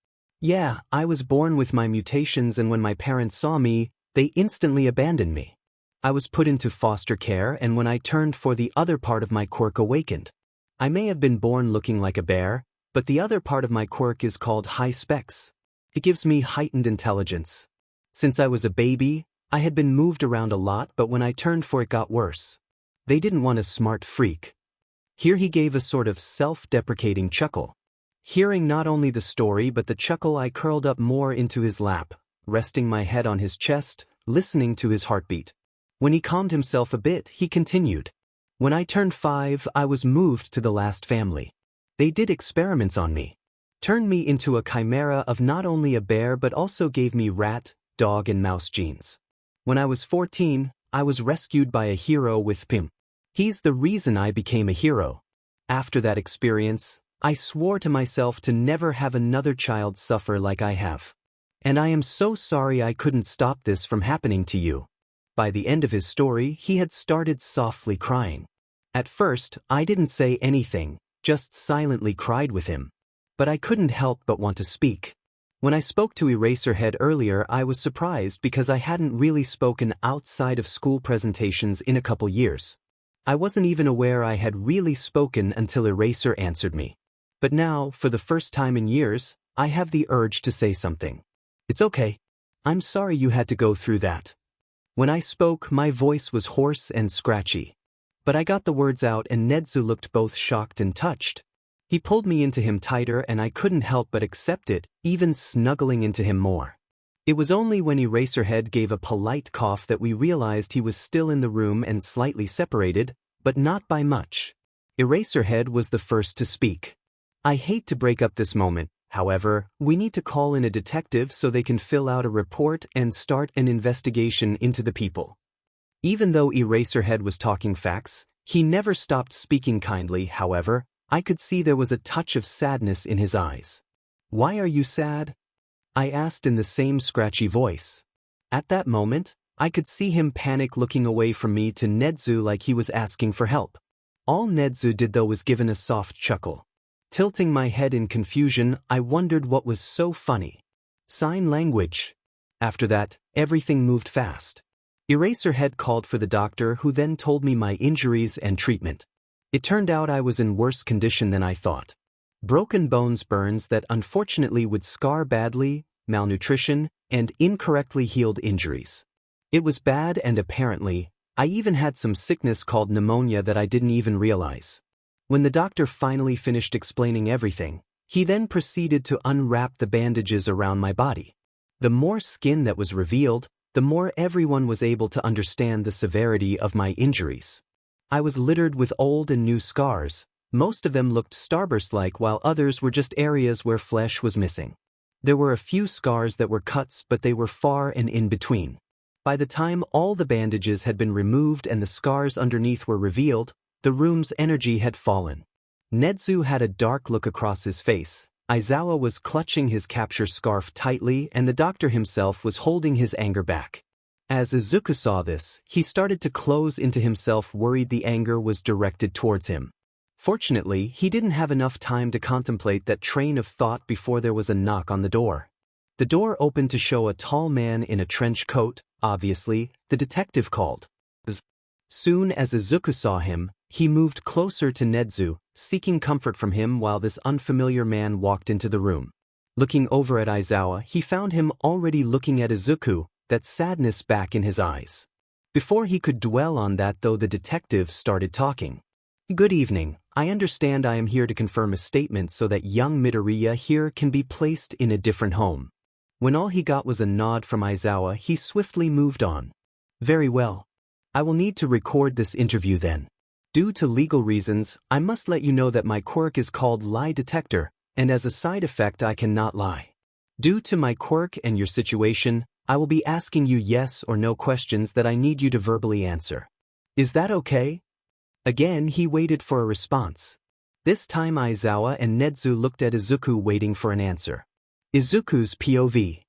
Yeah, I was born with my mutations, and when my parents saw me, they instantly abandoned me. I was put into foster care, and when I turned 4, the other part of my quirk awakened. I may have been born looking like a bear, but the other part of my quirk is called high specs. It gives me heightened intelligence. Since I was a baby, I had been moved around a lot, but when I turned 4 it got worse. They didn't want a smart freak. Here he gave a sort of self-deprecating chuckle. Hearing not only the story but the chuckle, I curled up more into his lap, resting my head on his chest, listening to his heartbeat. When he calmed himself a bit, he continued. When I turned 5, I was moved to the last family. They did experiments on me. Turned me into a chimera of not only a bear but also gave me rat, dog and mouse genes. When I was 14, I was rescued by a hero with Pim. He's the reason I became a hero. After that experience, I swore to myself to never have another child suffer like I have. And I am so sorry I couldn't stop this from happening to you. By the end of his story, he had started softly crying. At first, I didn't say anything, just silently cried with him. But I couldn't help but want to speak. When I spoke to Eraserhead earlier, I was surprised because I hadn't really spoken outside of school presentations in a couple years. I wasn't even aware I had really spoken until Eraser answered me. But now, for the first time in years, I have the urge to say something. It's okay. I'm sorry you had to go through that. When I spoke, my voice was hoarse and scratchy. But I got the words out, and Nezu looked both shocked and touched. He pulled me into him tighter, and I couldn't help but accept it, even snuggling into him more. It was only when Eraserhead gave a polite cough that we realized he was still in the room and slightly separated, but not by much. Eraserhead was the first to speak. I hate to break up this moment. However, we need to call in a detective so they can fill out a report and start an investigation into the people. Even though Eraserhead was talking facts, he never stopped speaking kindly. However, I could see there was a touch of sadness in his eyes. Why are you sad? I asked in the same scratchy voice. At that moment, I could see him panic looking away from me to Nedzu like he was asking for help. All Nedzu did though was give a soft chuckle. Tilting my head in confusion, I wondered what was so funny. Sign language. After that, everything moved fast. Eraserhead called for the doctor who then told me my injuries and treatment. It turned out I was in worse condition than I thought. Broken bones burns that unfortunately would scar badly, malnutrition, and incorrectly healed injuries. It was bad and apparently, I even had some sickness called pneumonia that I didn't even realize. When the doctor finally finished explaining everything, he then proceeded to unwrap the bandages around my body. The more skin that was revealed, the more everyone was able to understand the severity of my injuries. I was littered with old and new scars. Most of them looked starburst-like while others were just areas where flesh was missing. There were a few scars that were cuts but they were far and in between. By the time all the bandages had been removed and the scars underneath were revealed, the room's energy had fallen. Nedzu had a dark look across his face, Aizawa was clutching his capture scarf tightly and the doctor himself was holding his anger back. As Izuku saw this, he started to close into himself, worried the anger was directed towards him. Fortunately, he didn't have enough time to contemplate that train of thought before there was a knock on the door. The door opened to show a tall man in a trench coat. Obviously, the detective called. Soon as Izuku saw him, he moved closer to Nedzu, seeking comfort from him while this unfamiliar man walked into the room. Looking over at Aizawa, he found him already looking at Izuku, that sadness back in his eyes. Before he could dwell on that though, the detective started talking. Good evening, I understand I am here to confirm a statement so that young Midoriya here can be placed in a different home. When all he got was a nod from Aizawa, he swiftly moved on. Very well. I will need to record this interview then. Due to legal reasons, I must let you know that my quirk is called Lie Detector, and as a side effect I cannot lie. Due to my quirk and your situation, I will be asking you yes or no questions that I need you to verbally answer. Is that okay? Again he waited for a response. This time Aizawa and Nedzu looked at Izuku waiting for an answer. Izuku's POV.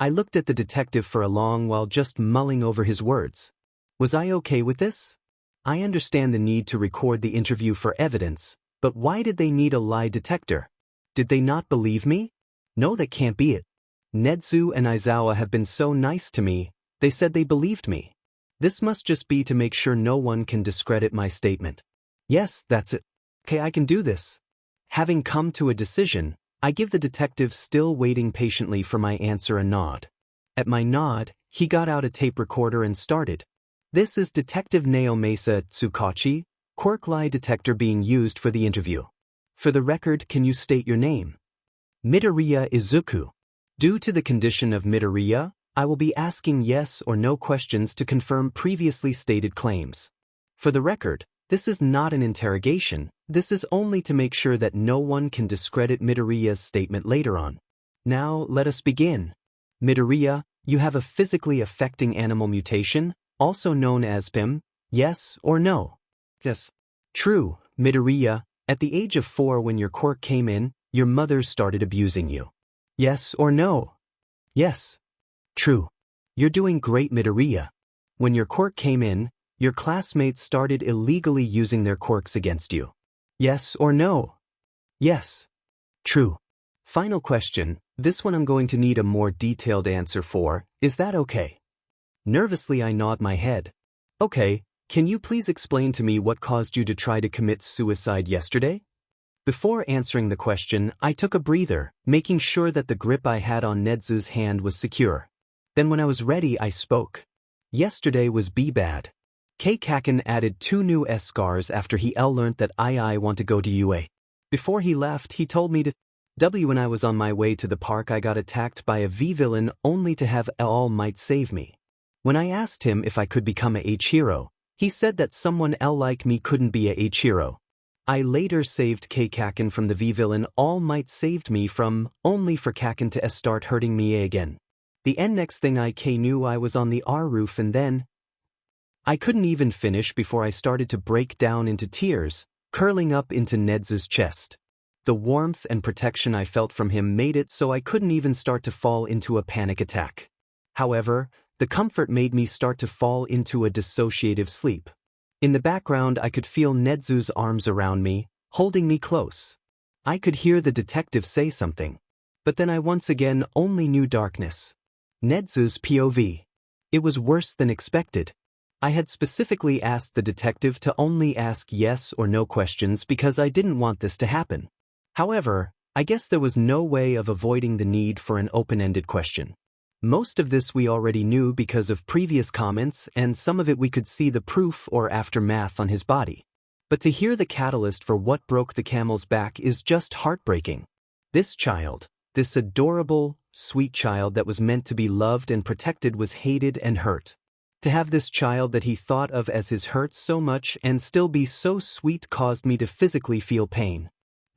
I looked at the detective for a long while just mulling over his words. Was I okay with this? I understand the need to record the interview for evidence, but why did they need a lie detector? Did they not believe me? No, that can't be it. Nedzu and Aizawa have been so nice to me, they said they believed me. This must just be to make sure no one can discredit my statement. Yes, that's it. Okay, I can do this. Having come to a decision, I give the detective still waiting patiently for my answer a nod. At my nod, he got out a tape recorder and started. This is Detective Naomasa Tsukachi, quirk lie detector being used for the interview. For the record, can you state your name? Midoriya Izuku. Due to the condition of Midoriya, I will be asking yes or no questions to confirm previously stated claims. For the record, this is not an interrogation, this is only to make sure that no one can discredit Midoriya's statement later on. Now, let us begin. Midoriya, you have a physically affecting animal mutation, also known as PIM, yes or no? Yes. True, Midoriya, at the age of 4 when your quirk came in, your mother started abusing you. Yes or no? Yes. True. You're doing great, Midoriya. When your quirk came in, your classmates started illegally using their quirks against you. Yes or no? Yes. True. Final question, this one I'm going to need a more detailed answer for, is that okay? Nervously I nod my head. Okay, can you please explain to me what caused you to try to commit suicide yesterday? Before answering the question, I took a breather, making sure that the grip I had on Nedzu's hand was secure. Then when I was ready, I spoke. Yesterday was bad. Kaken added 2 new S scars after he learnt that I want to go to UA. Before he left, he told me to when I was on my way to the park I got attacked by a V villain only to have All Might save me. When I asked him if I could become a H hero, he said that someone like me couldn't be a H hero. I later saved Kaken from the V villain All Might saved me from, only for Kaken to start hurting me again. The next thing I knew I was on the R roof and then I couldn't even finish before I started to break down into tears, curling up into Nedzu's chest. The warmth and protection I felt from him made it so I couldn't even start to fall into a panic attack. However, the comfort made me start to fall into a dissociative sleep. In the background I could feel Netsu's arms around me, holding me close. I could hear the detective say something. But then I once again only knew darkness. Netsu's POV. It was worse than expected. I had specifically asked the detective to only ask yes or no questions because I didn't want this to happen. However, I guess there was no way of avoiding the need for an open-ended question. Most of this we already knew because of previous comments, and some of it we could see the proof or aftermath on his body. But to hear the catalyst for what broke the camel's back is just heartbreaking. This child, this adorable, sweet child that was meant to be loved and protected, was hated and hurt. To have this child that he thought of as his hurt so much and still be so sweet caused me to physically feel pain.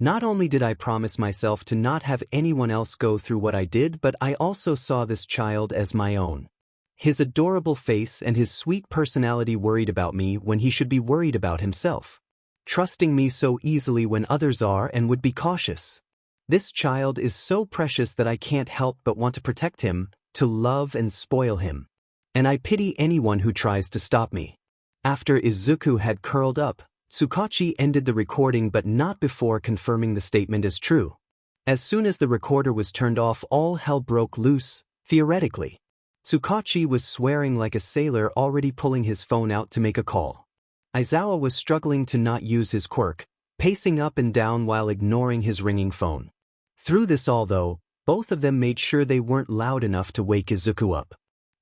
Not only did I promise myself to not have anyone else go through what I did, but I also saw this child as my own. His adorable face and his sweet personality worried about me when he should be worried about himself. Trusting me so easily when others are and would be cautious. This child is so precious that I can't help but want to protect him, to love and spoil him. And I pity anyone who tries to stop me. After Izuku had curled up, Tsukachi ended the recording, but not before confirming the statement as true. As soon as the recorder was turned off, all hell broke loose, theoretically. Tsukachi was swearing like a sailor, already pulling his phone out to make a call. Aizawa was struggling to not use his quirk, pacing up and down while ignoring his ringing phone. Through this all though, both of them made sure they weren't loud enough to wake Izuku up.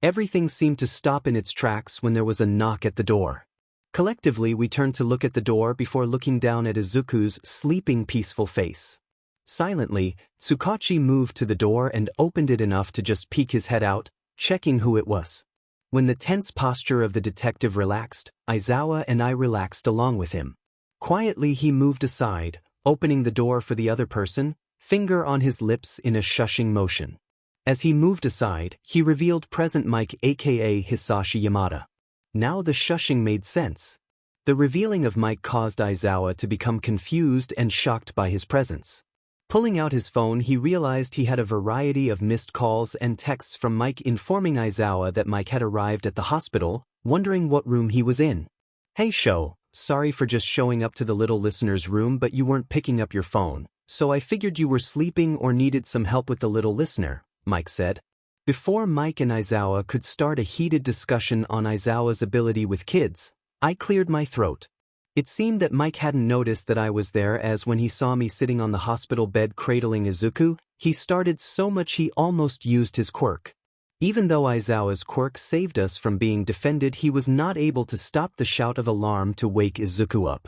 Everything seemed to stop in its tracks when there was a knock at the door. Collectively we turned to look at the door before looking down at Izuku's sleeping peaceful face. Silently, Tsukachi moved to the door and opened it enough to just peek his head out, checking who it was. When the tense posture of the detective relaxed, Aizawa and I relaxed along with him. Quietly he moved aside, opening the door for the other person, finger on his lips in a shushing motion. As he moved aside, he revealed present Mike, aka Hisashi Yamada. Now the shushing made sense. The revealing of Mike caused Aizawa to become confused and shocked by his presence. Pulling out his phone, he realized he had a variety of missed calls and texts from Mike informing Aizawa that Mike had arrived at the hospital, wondering what room he was in. "Hey Sho, sorry for just showing up to the little listener's room, but you weren't picking up your phone, so I figured you were sleeping or needed some help with the little listener," Mike said. Before Mike and Aizawa could start a heated discussion on Aizawa's ability with kids, I cleared my throat. It seemed that Mike hadn't noticed that I was there, as when he saw me sitting on the hospital bed cradling Izuku, he started so much he almost used his quirk. Even though Aizawa's quirk saved us from being defended, he was not able to stop the shout of alarm to wake Izuku up.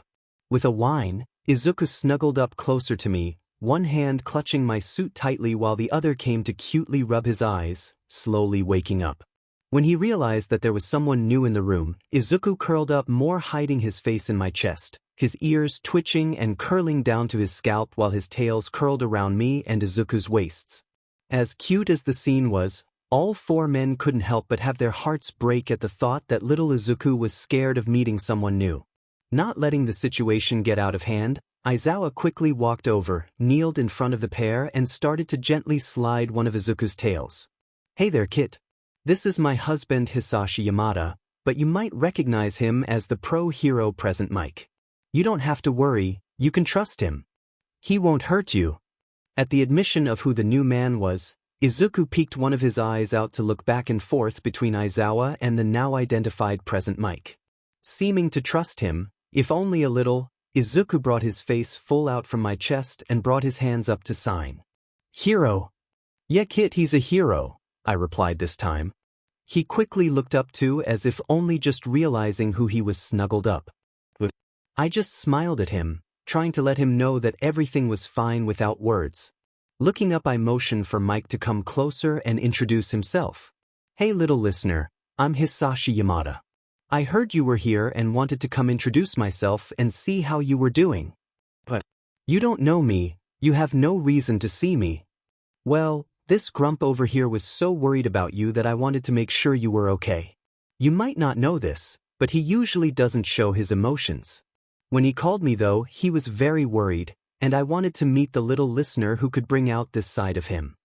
With a whine, Izuku snuggled up closer to me, one hand clutching my suit tightly while the other came to cutely rub his eyes, slowly waking up. When he realized that there was someone new in the room, Izuku curled up more, hiding his face in my chest, his ears twitching and curling down to his scalp while his tails curled around me and Izuku's waists. As cute as the scene was, all four men couldn't help but have their hearts break at the thought that little Izuku was scared of meeting someone new. Not letting the situation get out of hand, Aizawa quickly walked over, kneeled in front of the pair and started to gently slide one of Izuku's tails. "Hey there, Kit. This is my husband Hisashi Yamada, but you might recognize him as the pro-hero present Mike. You don't have to worry, you can trust him. He won't hurt you." At the admission of who the new man was, Izuku peeked one of his eyes out to look back and forth between Aizawa and the now identified present Mike. Seeming to trust him, if only a little, Izuku brought his face full out from my chest and brought his hands up to sign. "Hero." "Yeah, Kit, he's a hero," I replied this time. He quickly looked up too, as if only just realizing who he was snuggled up. I just smiled at him, trying to let him know that everything was fine without words. Looking up, I motioned for Mike to come closer and introduce himself. "Hey little listener, I'm Hisashi Yamada. I heard you were here and wanted to come introduce myself and see how you were doing. But you don't know me, you have no reason to see me. Well, this grump over here was so worried about you that I wanted to make sure you were okay. You might not know this, but he usually doesn't show his emotions. When he called me though, he was very worried, and I wanted to meet the little listener who could bring out this side of him."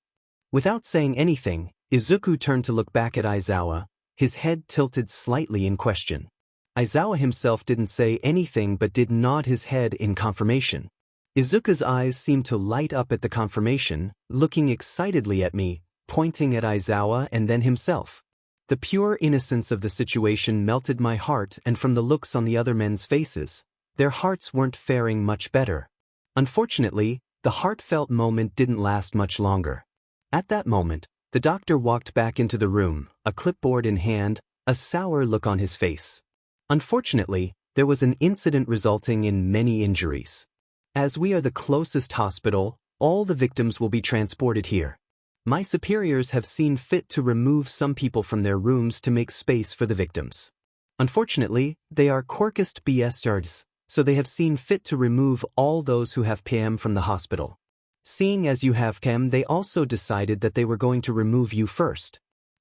Without saying anything, Izuku turned to look back at Aizawa, his head tilted slightly in question. Aizawa himself didn't say anything but did nod his head in confirmation. Izuku's eyes seemed to light up at the confirmation, looking excitedly at me, pointing at Aizawa and then himself. The pure innocence of the situation melted my heart, and from the looks on the other men's faces, their hearts weren't faring much better. Unfortunately, the heartfelt moment didn't last much longer. At that moment, the doctor walked back into the room, a clipboard in hand, a sour look on his face. Unfortunately, there was an incident resulting in many injuries. As we are the closest hospital, all the victims will be transported here. My superiors have seen fit to remove some people from their rooms to make space for the victims. Unfortunately, they are quirkist bastards, so they have seen fit to remove all those who have PM from the hospital. Seeing as you have PM, they also decided that they were going to remove you first.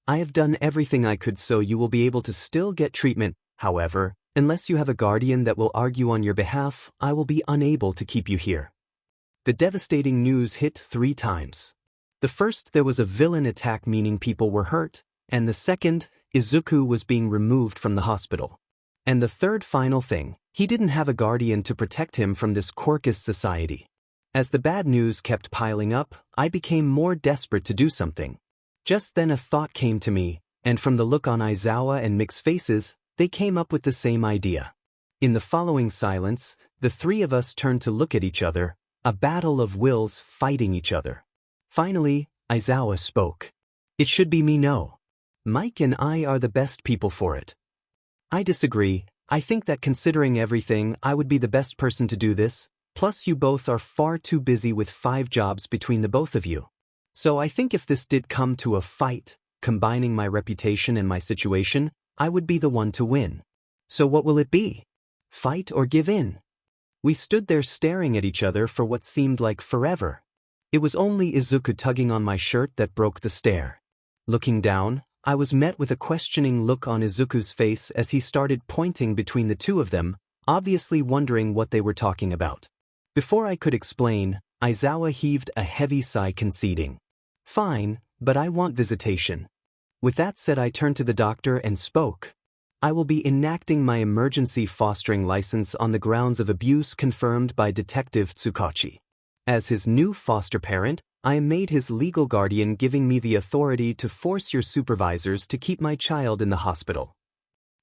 I have done everything I could so you will be able to still get treatment. However, unless you have a guardian that will argue on your behalf, I will be unable to keep you here. The devastating news hit 3 times. The first, there was a villain attack, meaning people were hurt, and the second, Izuku was being removed from the hospital. And the third final thing, he didn't have a guardian to protect him from this quirkist society. As the bad news kept piling up, I became more desperate to do something. Just then a thought came to me, and from the look on Aizawa and Mick's faces, they came up with the same idea. In the following silence, the 3 of us turned to look at each other, a battle of wills fighting each other. Finally, Aizawa spoke. It should be me, no. Mike and I are the best people for it. I disagree. I think that considering everything, I would be the best person to do this, plus you both are far too busy with 5 jobs between the both of you. So I think if this did come to a fight, combining my reputation and my situation, I would be the one to win. So what will it be? Fight or give in? We stood there staring at each other for what seemed like forever. It was only Izuku tugging on my shirt that broke the stare. Looking down, I was met with a questioning look on Izuku's face as he started pointing between the 2 of them, obviously wondering what they were talking about. Before I could explain, Aizawa heaved a heavy sigh, conceding. Fine, but I want visitation. With that said, I turned to the doctor and spoke. I will be enacting my emergency fostering license on the grounds of abuse confirmed by Detective Tsukachi. As his new foster parent, I am made his legal guardian, giving me the authority to force your supervisors to keep my child in the hospital.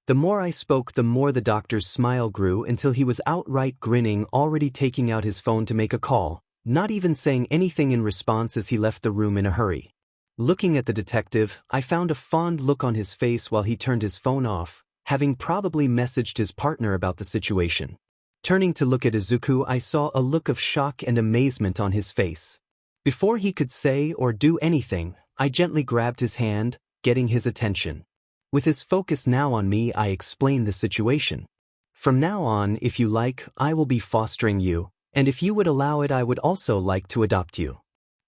The more I spoke, the more the doctor's smile grew until he was outright grinning, already taking out his phone to make a call, not even saying anything in response as he left the room in a hurry. Looking at the detective, I found a fond look on his face while he turned his phone off, having probably messaged his partner about the situation. Turning to look at Izuku, I saw a look of shock and amazement on his face. Before he could say or do anything, I gently grabbed his hand, getting his attention. With his focus now on me, I explained the situation. From now on, if you like, I will be fostering you, and if you would allow it, I would also like to adopt you.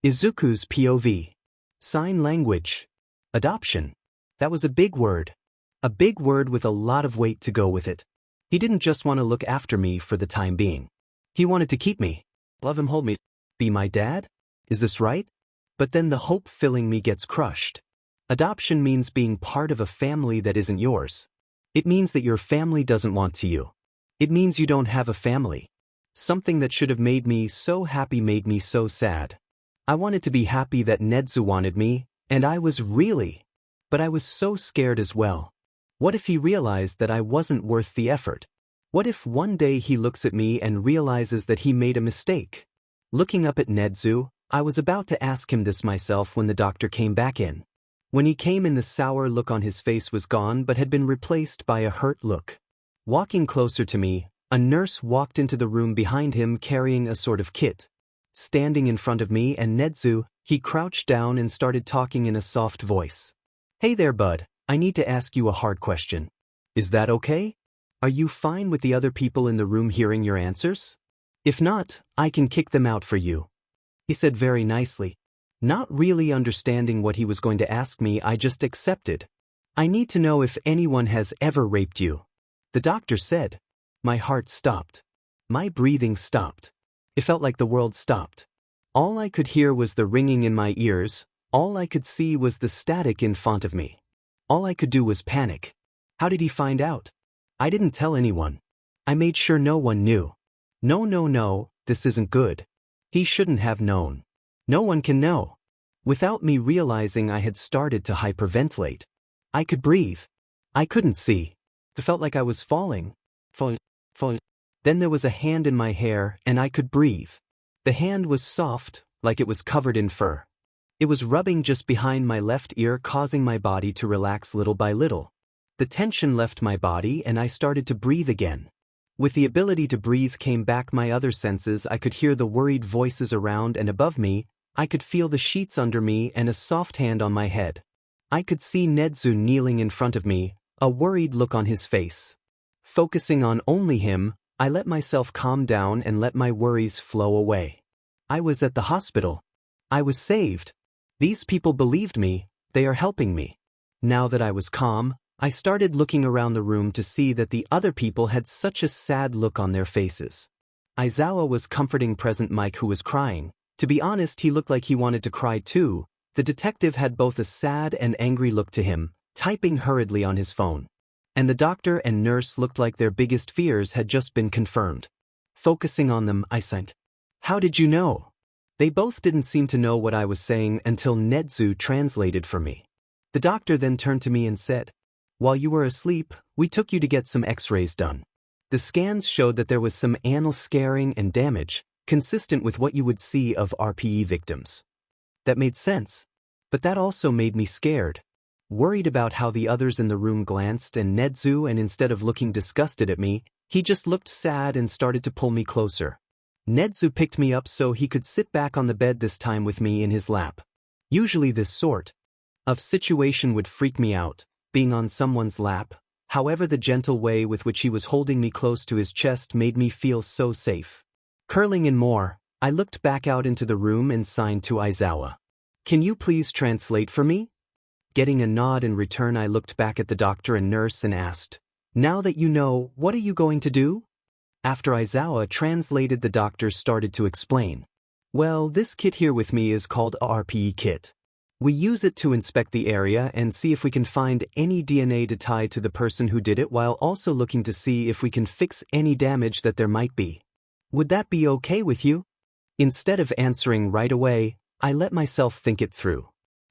Izuku's POV. Sign language. Adoption. That was a big word. A big word with a lot of weight to go with it. He didn't just want to look after me for the time being. He wanted to keep me. Love him, hold me. Be my dad? Is this right? But then the hope filling me gets crushed. Adoption means being part of a family that isn't yours. It means that your family doesn't want to you. It means you don't have a family. Something that should have made me so happy made me so sad. I wanted to be happy that Nedzu wanted me, and I was really. But I was so scared as well. What if he realized that I wasn't worth the effort? What if one day he looks at me and realizes that he made a mistake? Looking up at Nedzu, I was about to ask him this myself when the doctor came back in. When he came in, the sour look on his face was gone but had been replaced by a hurt look. Walking closer to me, a nurse walked into the room behind him carrying a sort of kit. Standing in front of me and Nedzu, he crouched down and started talking in a soft voice. Hey there, bud, I need to ask you a hard question. Is that okay? Are you fine with the other people in the room hearing your answers? If not, I can kick them out for you. He said very nicely. Not really understanding what he was going to ask me, I just accepted. I need to know if anyone has ever raped you. The doctor said. My heart stopped. My breathing stopped. It felt like the world stopped. All I could hear was the ringing in my ears. All I could see was the static in front of me. All I could do was panic. How did he find out? I didn't tell anyone. I made sure no one knew. No, this isn't good. He shouldn't have known. No one can know. Without me realizing, I had started to hyperventilate. I could breathe. I couldn't see. It felt like I was falling. Then there was a hand in my hair and I could breathe. The hand was soft, like it was covered in fur. It was rubbing just behind my left ear, causing my body to relax little by little. The tension left my body and I started to breathe again. With the ability to breathe came back my other senses. I could hear the worried voices around and above me. I could feel the sheets under me and a soft hand on my head. I could see Nezu kneeling in front of me, a worried look on his face. Focusing on only him, I let myself calm down and let my worries flow away. I was at the hospital. I was saved. These people believed me. They are helping me. Now that I was calm, I started looking around the room to see that the other people had such a sad look on their faces. Aizawa was comforting present Mike, who was crying. To be honest, he looked like he wanted to cry too. The detective had both a sad and angry look to him, typing hurriedly on his phone. And the doctor and nurse looked like their biggest fears had just been confirmed. Focusing on them, I sighed. How did you know? They both didn't seem to know what I was saying until Nezu translated for me. The doctor then turned to me and said, "While you were asleep, we took you to get some x-rays done. The scans showed that there was some anal scarring and damage, consistent with what you would see of RPE victims." That made sense. But that also made me scared. Worried about how the others in the room glanced and Nezu, and instead of looking disgusted at me, he just looked sad and started to pull me closer. Nezu picked me up so he could sit back on the bed, this time with me in his lap. Usually this sort of situation would freak me out, being on someone's lap. However, the gentle way with which he was holding me close to his chest made me feel so safe. Curling in more, I looked back out into the room and signed to Aizawa. "Can you please translate for me?" Getting a nod in return, I looked back at the doctor and nurse and asked, "Now that you know, what are you going to do?" After Aizawa translated, the doctor started to explain. "Well, this kit here with me is called a RPE kit. We use it to inspect the area and see if we can find any DNA to tie to the person who did it, while also looking to see if we can fix any damage that there might be. Would that be okay with you?" Instead of answering right away, I let myself think it through.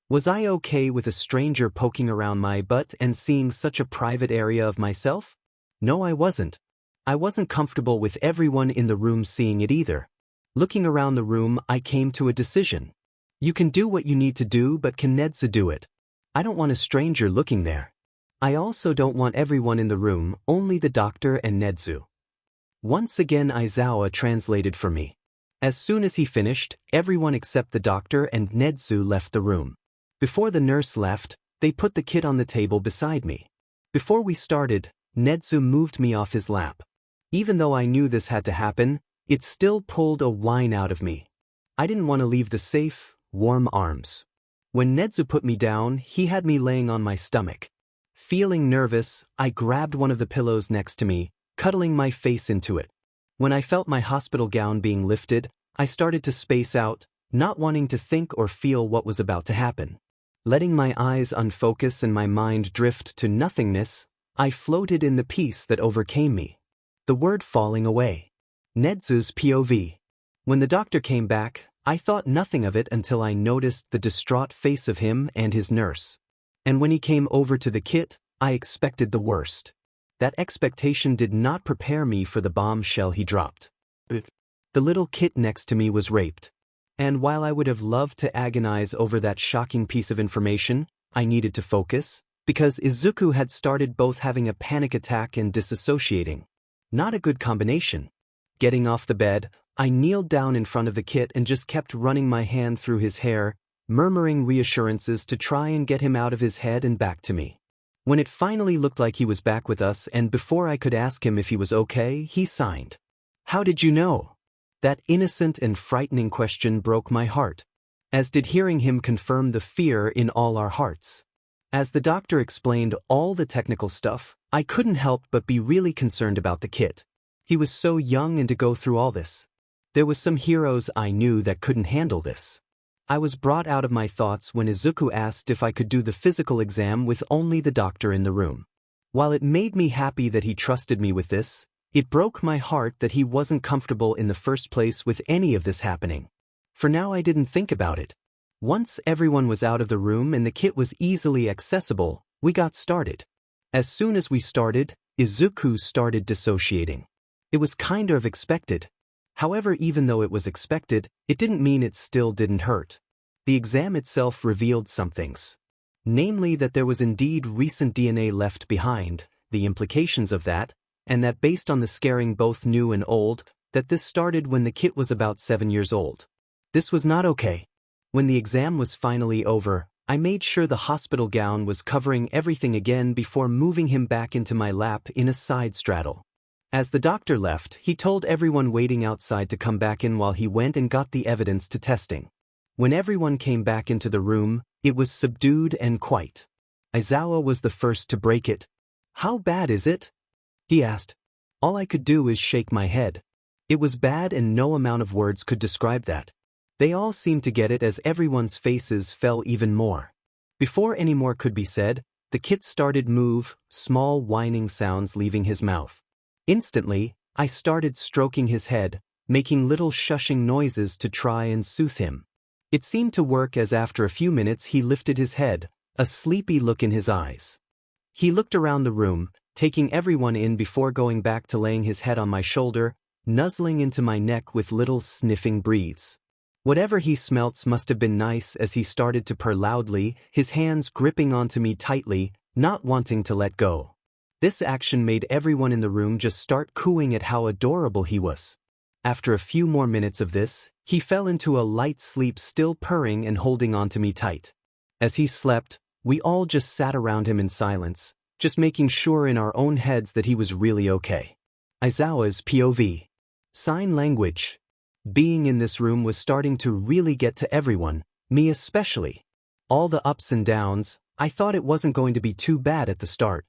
Was I okay with a stranger poking around my butt and seeing such a private area of myself? No, I wasn't. I wasn't comfortable with everyone in the room seeing it either. Looking around the room, I came to a decision. You can do what you need to do, but can Nezu do it? I don't want a stranger looking there. I also don't want everyone in the room, only the doctor and Nezu. Once again, Aizawa translated for me. As soon as he finished, everyone except the doctor and Nezu left the room. Before the nurse left, they put the kit on the table beside me. Before we started, Nezu moved me off his lap. Even though I knew this had to happen, it still pulled a whine out of me. I didn't want to leave the safe, warm arms. When Nezu put me down, he had me laying on my stomach. Feeling nervous, I grabbed one of the pillows next to me, cuddling my face into it. When I felt my hospital gown being lifted, I started to space out, not wanting to think or feel what was about to happen. Letting my eyes unfocus and my mind drift to nothingness, I floated in the peace that overcame me. The word falling away. Nezu's POV. When the doctor came back, I thought nothing of it until I noticed the distraught face of him and his nurse. And when he came over to the kit, I expected the worst. That expectation did not prepare me for the bombshell he dropped. The little kit next to me was raped. And while I would have loved to agonize over that shocking piece of information, I needed to focus, because Izuku had started both having a panic attack and disassociating. Not a good combination. Getting off the bed, I kneeled down in front of the kit and just kept running my hand through his hair, murmuring reassurances to try and get him out of his head and back to me. When it finally looked like he was back with us, and before I could ask him if he was okay, he signed. "How did you know?" That innocent and frightening question broke my heart, as did hearing him confirm the fear in all our hearts. As the doctor explained all the technical stuff, I couldn't help but be really concerned about the kit. He was so young, and to go through all this. There was some heroes I knew that couldn't handle this. I was brought out of my thoughts when Izuku asked if I could do the physical exam with only the doctor in the room. While it made me happy that he trusted me with this, it broke my heart that he wasn't comfortable in the first place with any of this happening. For now I didn't think about it. Once everyone was out of the room and the kit was easily accessible, we got started. As soon as we started, Izuku started dissociating. It was kind of expected. However, even though it was expected, it didn't mean it still didn't hurt. The exam itself revealed some things. Namely that there was indeed recent DNA left behind, the implications of that, and that based on the scaring both new and old, that this started when the kit was about 7 years old. This was not okay. When the exam was finally over, I made sure the hospital gown was covering everything again before moving him back into my lap in a side straddle. As the doctor left, he told everyone waiting outside to come back in while he went and got the evidence to testing. When everyone came back into the room, it was subdued and quiet. Aizawa was the first to break it. "How bad is it?" he asked. All I could do is shake my head. It was bad and no amount of words could describe that. They all seemed to get it as everyone's faces fell even more. Before any more could be said, the kit started move, small whining sounds leaving his mouth. Instantly, I started stroking his head, making little shushing noises to try and soothe him. It seemed to work as after a few minutes he lifted his head, a sleepy look in his eyes. He looked around the room, taking everyone in before going back to laying his head on my shoulder, nuzzling into my neck with little sniffing breathes. Whatever he smelt must have been nice as he started to purr loudly, his hands gripping onto me tightly, not wanting to let go. This action made everyone in the room just start cooing at how adorable he was. After a few more minutes of this, he fell into a light sleep, still purring and holding onto me tight. As he slept, we all just sat around him in silence, just making sure in our own heads that he was really okay. Aizawa's POV. Sign language. Being in this room was starting to really get to everyone, me especially. All the ups and downs, I thought it wasn't going to be too bad at the start.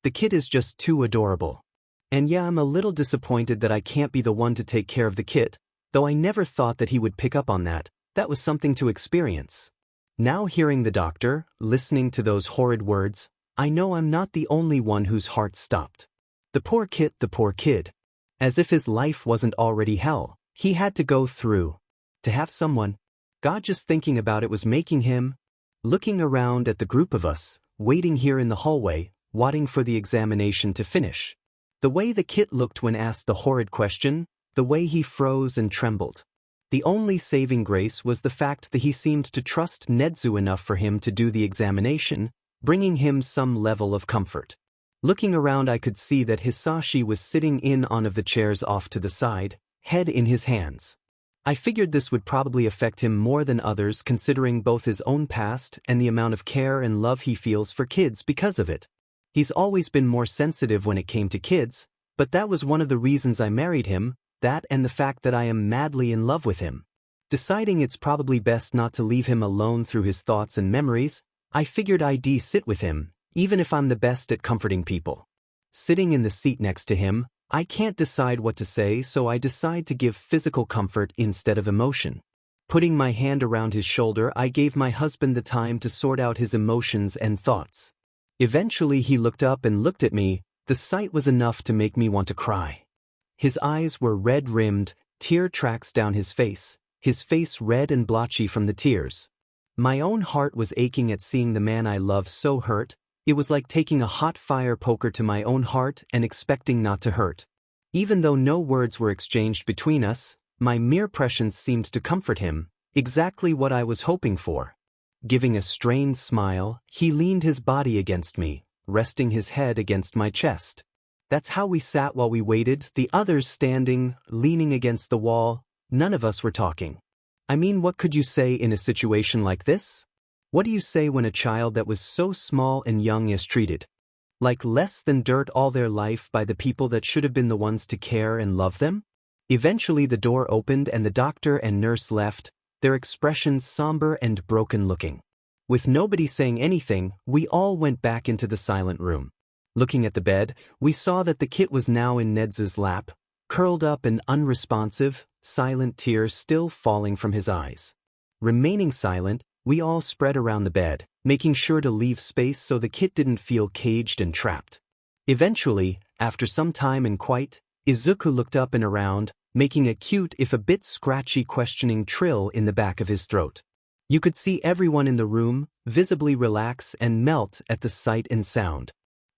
The kid is just too adorable. And yeah, I'm a little disappointed that I can't be the one to take care of the kid, though I never thought that he would pick up on that. That was something to experience. Now hearing the doctor, listening to those horrid words, I know I'm not the only one whose heart stopped. The poor kid. As if his life wasn't already hell, he had to go through. To have someone. God, just thinking about it was making him. Looking around at the group of us, waiting here in the hallway, waiting for the examination to finish. The way the kid looked when asked the horrid question, the way he froze and trembled. The only saving grace was the fact that he seemed to trust Nedzu enough for him to do the examination, bringing him some level of comfort. Looking around, I could see that Hisashi was sitting in one of the chairs off to the side, head in his hands. I figured this would probably affect him more than others considering both his own past and the amount of care and love he feels for kids because of it. He's always been more sensitive when it came to kids, but that was one of the reasons I married him, that and the fact that I am madly in love with him. Deciding it's probably best not to leave him alone through his thoughts and memories, I figured I'd sit with him, even if I'm the best at comforting people. Sitting in the seat next to him, I can't decide what to say, so I decide to give physical comfort instead of emotion. Putting my hand around his shoulder, I gave my husband the time to sort out his emotions and thoughts. Eventually he looked up and looked at me. The sight was enough to make me want to cry. His eyes were red-rimmed, tear tracks down his face red and blotchy from the tears. My own heart was aching at seeing the man I love so hurt. It was like taking a hot fire poker to my own heart and expecting not to hurt. Even though no words were exchanged between us, my mere presence seemed to comfort him, exactly what I was hoping for. Giving a strained smile, he leaned his body against me, resting his head against my chest. That's how we sat while we waited, the others standing, leaning against the wall. None of us were talking. I mean, what could you say in a situation like this? What do you say when a child that was so small and young is treated like less than dirt all their life by the people that should have been the ones to care and love them? Eventually the door opened and the doctor and nurse left, their expressions somber and broken looking. With nobody saying anything, we all went back into the silent room. Looking at the bed, we saw that the kit was now in Nedzu's lap, curled up and unresponsive, silent tears still falling from his eyes. Remaining silent, we all spread around the bed, making sure to leave space so the kid didn't feel caged and trapped. Eventually, after some time and quiet, Izuku looked up and around, making a cute if a bit scratchy questioning trill in the back of his throat. You could see everyone in the room visibly relax and melt at the sight and sound.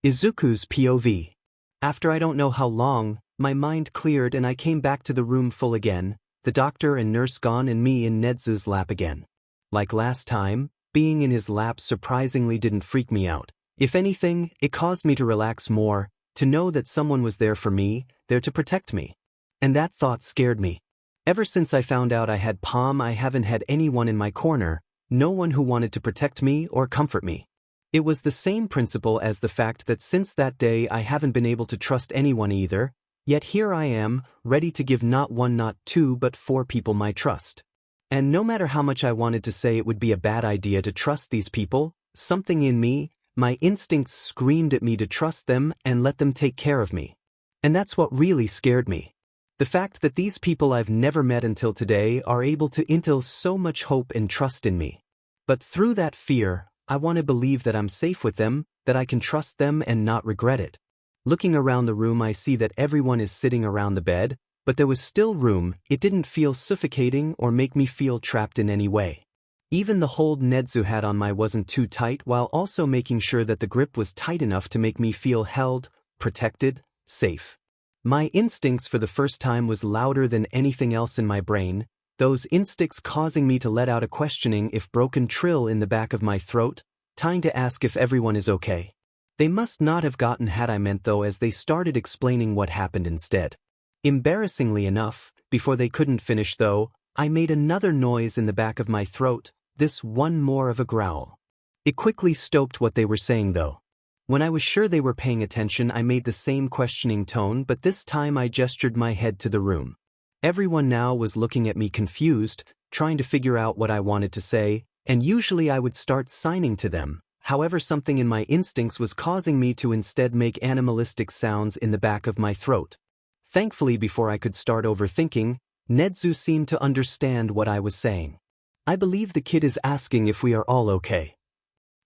Izuku's POV. After I don't know how long, my mind cleared and I came back to the room full again, the doctor and nurse gone and me in Nedzu's lap again. Like last time, being in his lap surprisingly didn't freak me out. If anything, it caused me to relax more, to know that someone was there for me, there to protect me. And that thought scared me. Ever since I found out I had POM, I haven't had anyone in my corner, no one who wanted to protect me or comfort me. It was the same principle as the fact that since that day I haven't been able to trust anyone either, yet here I am, ready to give not one not two but 4 people my trust. And no matter how much I wanted to say it would be a bad idea to trust these people, something in me, my instincts screamed at me to trust them and let them take care of me. And that's what really scared me. The fact that these people I've never met until today are able to instill so much hope and trust in me. But through that fear, I want to believe that I'm safe with them, that I can trust them and not regret it. Looking around the room, I see that everyone is sitting around the bed, but there was still room. It didn't feel suffocating or make me feel trapped in any way. Even the hold Nedzu had on my wasn't too tight, while also making sure that the grip was tight enough to make me feel held, protected, safe. My instincts for the first time was louder than anything else in my brain, those instincts causing me to let out a questioning if broken trill in the back of my throat, trying to ask if everyone is okay. They must not have gotten had I meant though, as they started explaining what happened instead. Embarrassingly enough, before they couldn't finish though, I made another noise in the back of my throat, this one more of a growl. It quickly stopped what they were saying though. When I was sure they were paying attention, I made the same questioning tone, but this time I gestured my head to the room. Everyone now was looking at me confused, trying to figure out what I wanted to say, and usually I would start signing to them. However, something in my instincts was causing me to instead make animalistic sounds in the back of my throat. Thankfully, before I could start overthinking, Nedzu seemed to understand what I was saying. "I believe the kid is asking if we are all okay,"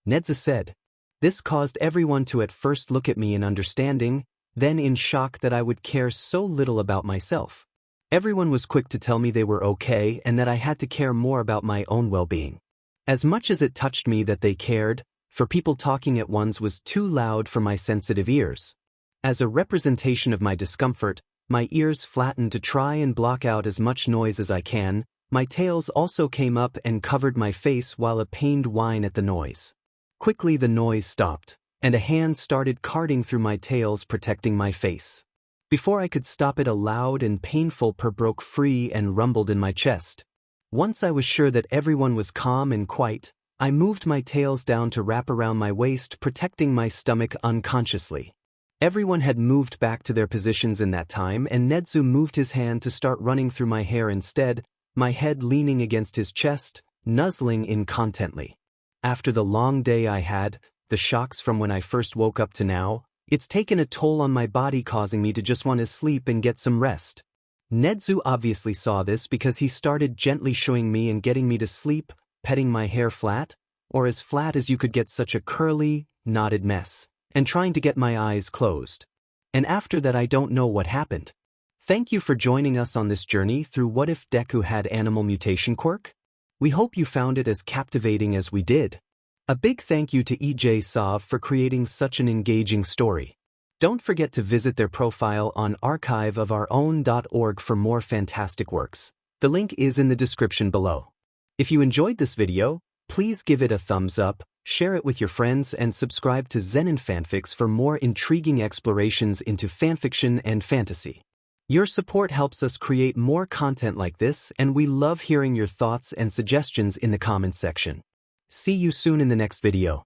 Nedzu said. This caused everyone to at first look at me in understanding, then in shock that I would care so little about myself. Everyone was quick to tell me they were okay and that I had to care more about my own well-being. As much as it touched me that they cared, for people talking at once was too loud for my sensitive ears. As a representation of my discomfort, my ears flattened to try and block out as much noise as I can. My tails also came up and covered my face while a pained whine at the noise. Quickly the noise stopped, and a hand started carting through my tails, protecting my face. Before I could stop it, a loud and painful purr broke free and rumbled in my chest. Once I was sure that everyone was calm and quiet, I moved my tails down to wrap around my waist, protecting my stomach unconsciously. Everyone had moved back to their positions in that time, and Nedzu moved his hand to start running through my hair instead, my head leaning against his chest, nuzzling in contently. After the long day I had, the shocks from when I first woke up to now, it's taken a toll on my body, causing me to just want to sleep and get some rest. Nedzu obviously saw this because he started gently showing me and getting me to sleep, petting my hair flat, or as flat as you could get such a curly, knotted mess, and trying to get my eyes closed. And after that I don't know what happened. Thank you for joining us on this journey through What If Deku Had Animal Mutation Quirk? We hope you found it as captivating as we did. A big thank you to EJ for creating such an engaging story. Don't forget to visit their profile on archiveofourown.org for more fantastic works. The link is in the description below. If you enjoyed this video, please give it a thumbs up, share it with your friends, and subscribe to Zenin Fanfics for more intriguing explorations into fanfiction and fantasy. Your support helps us create more content like this, and we love hearing your thoughts and suggestions in the comments section. See you soon in the next video.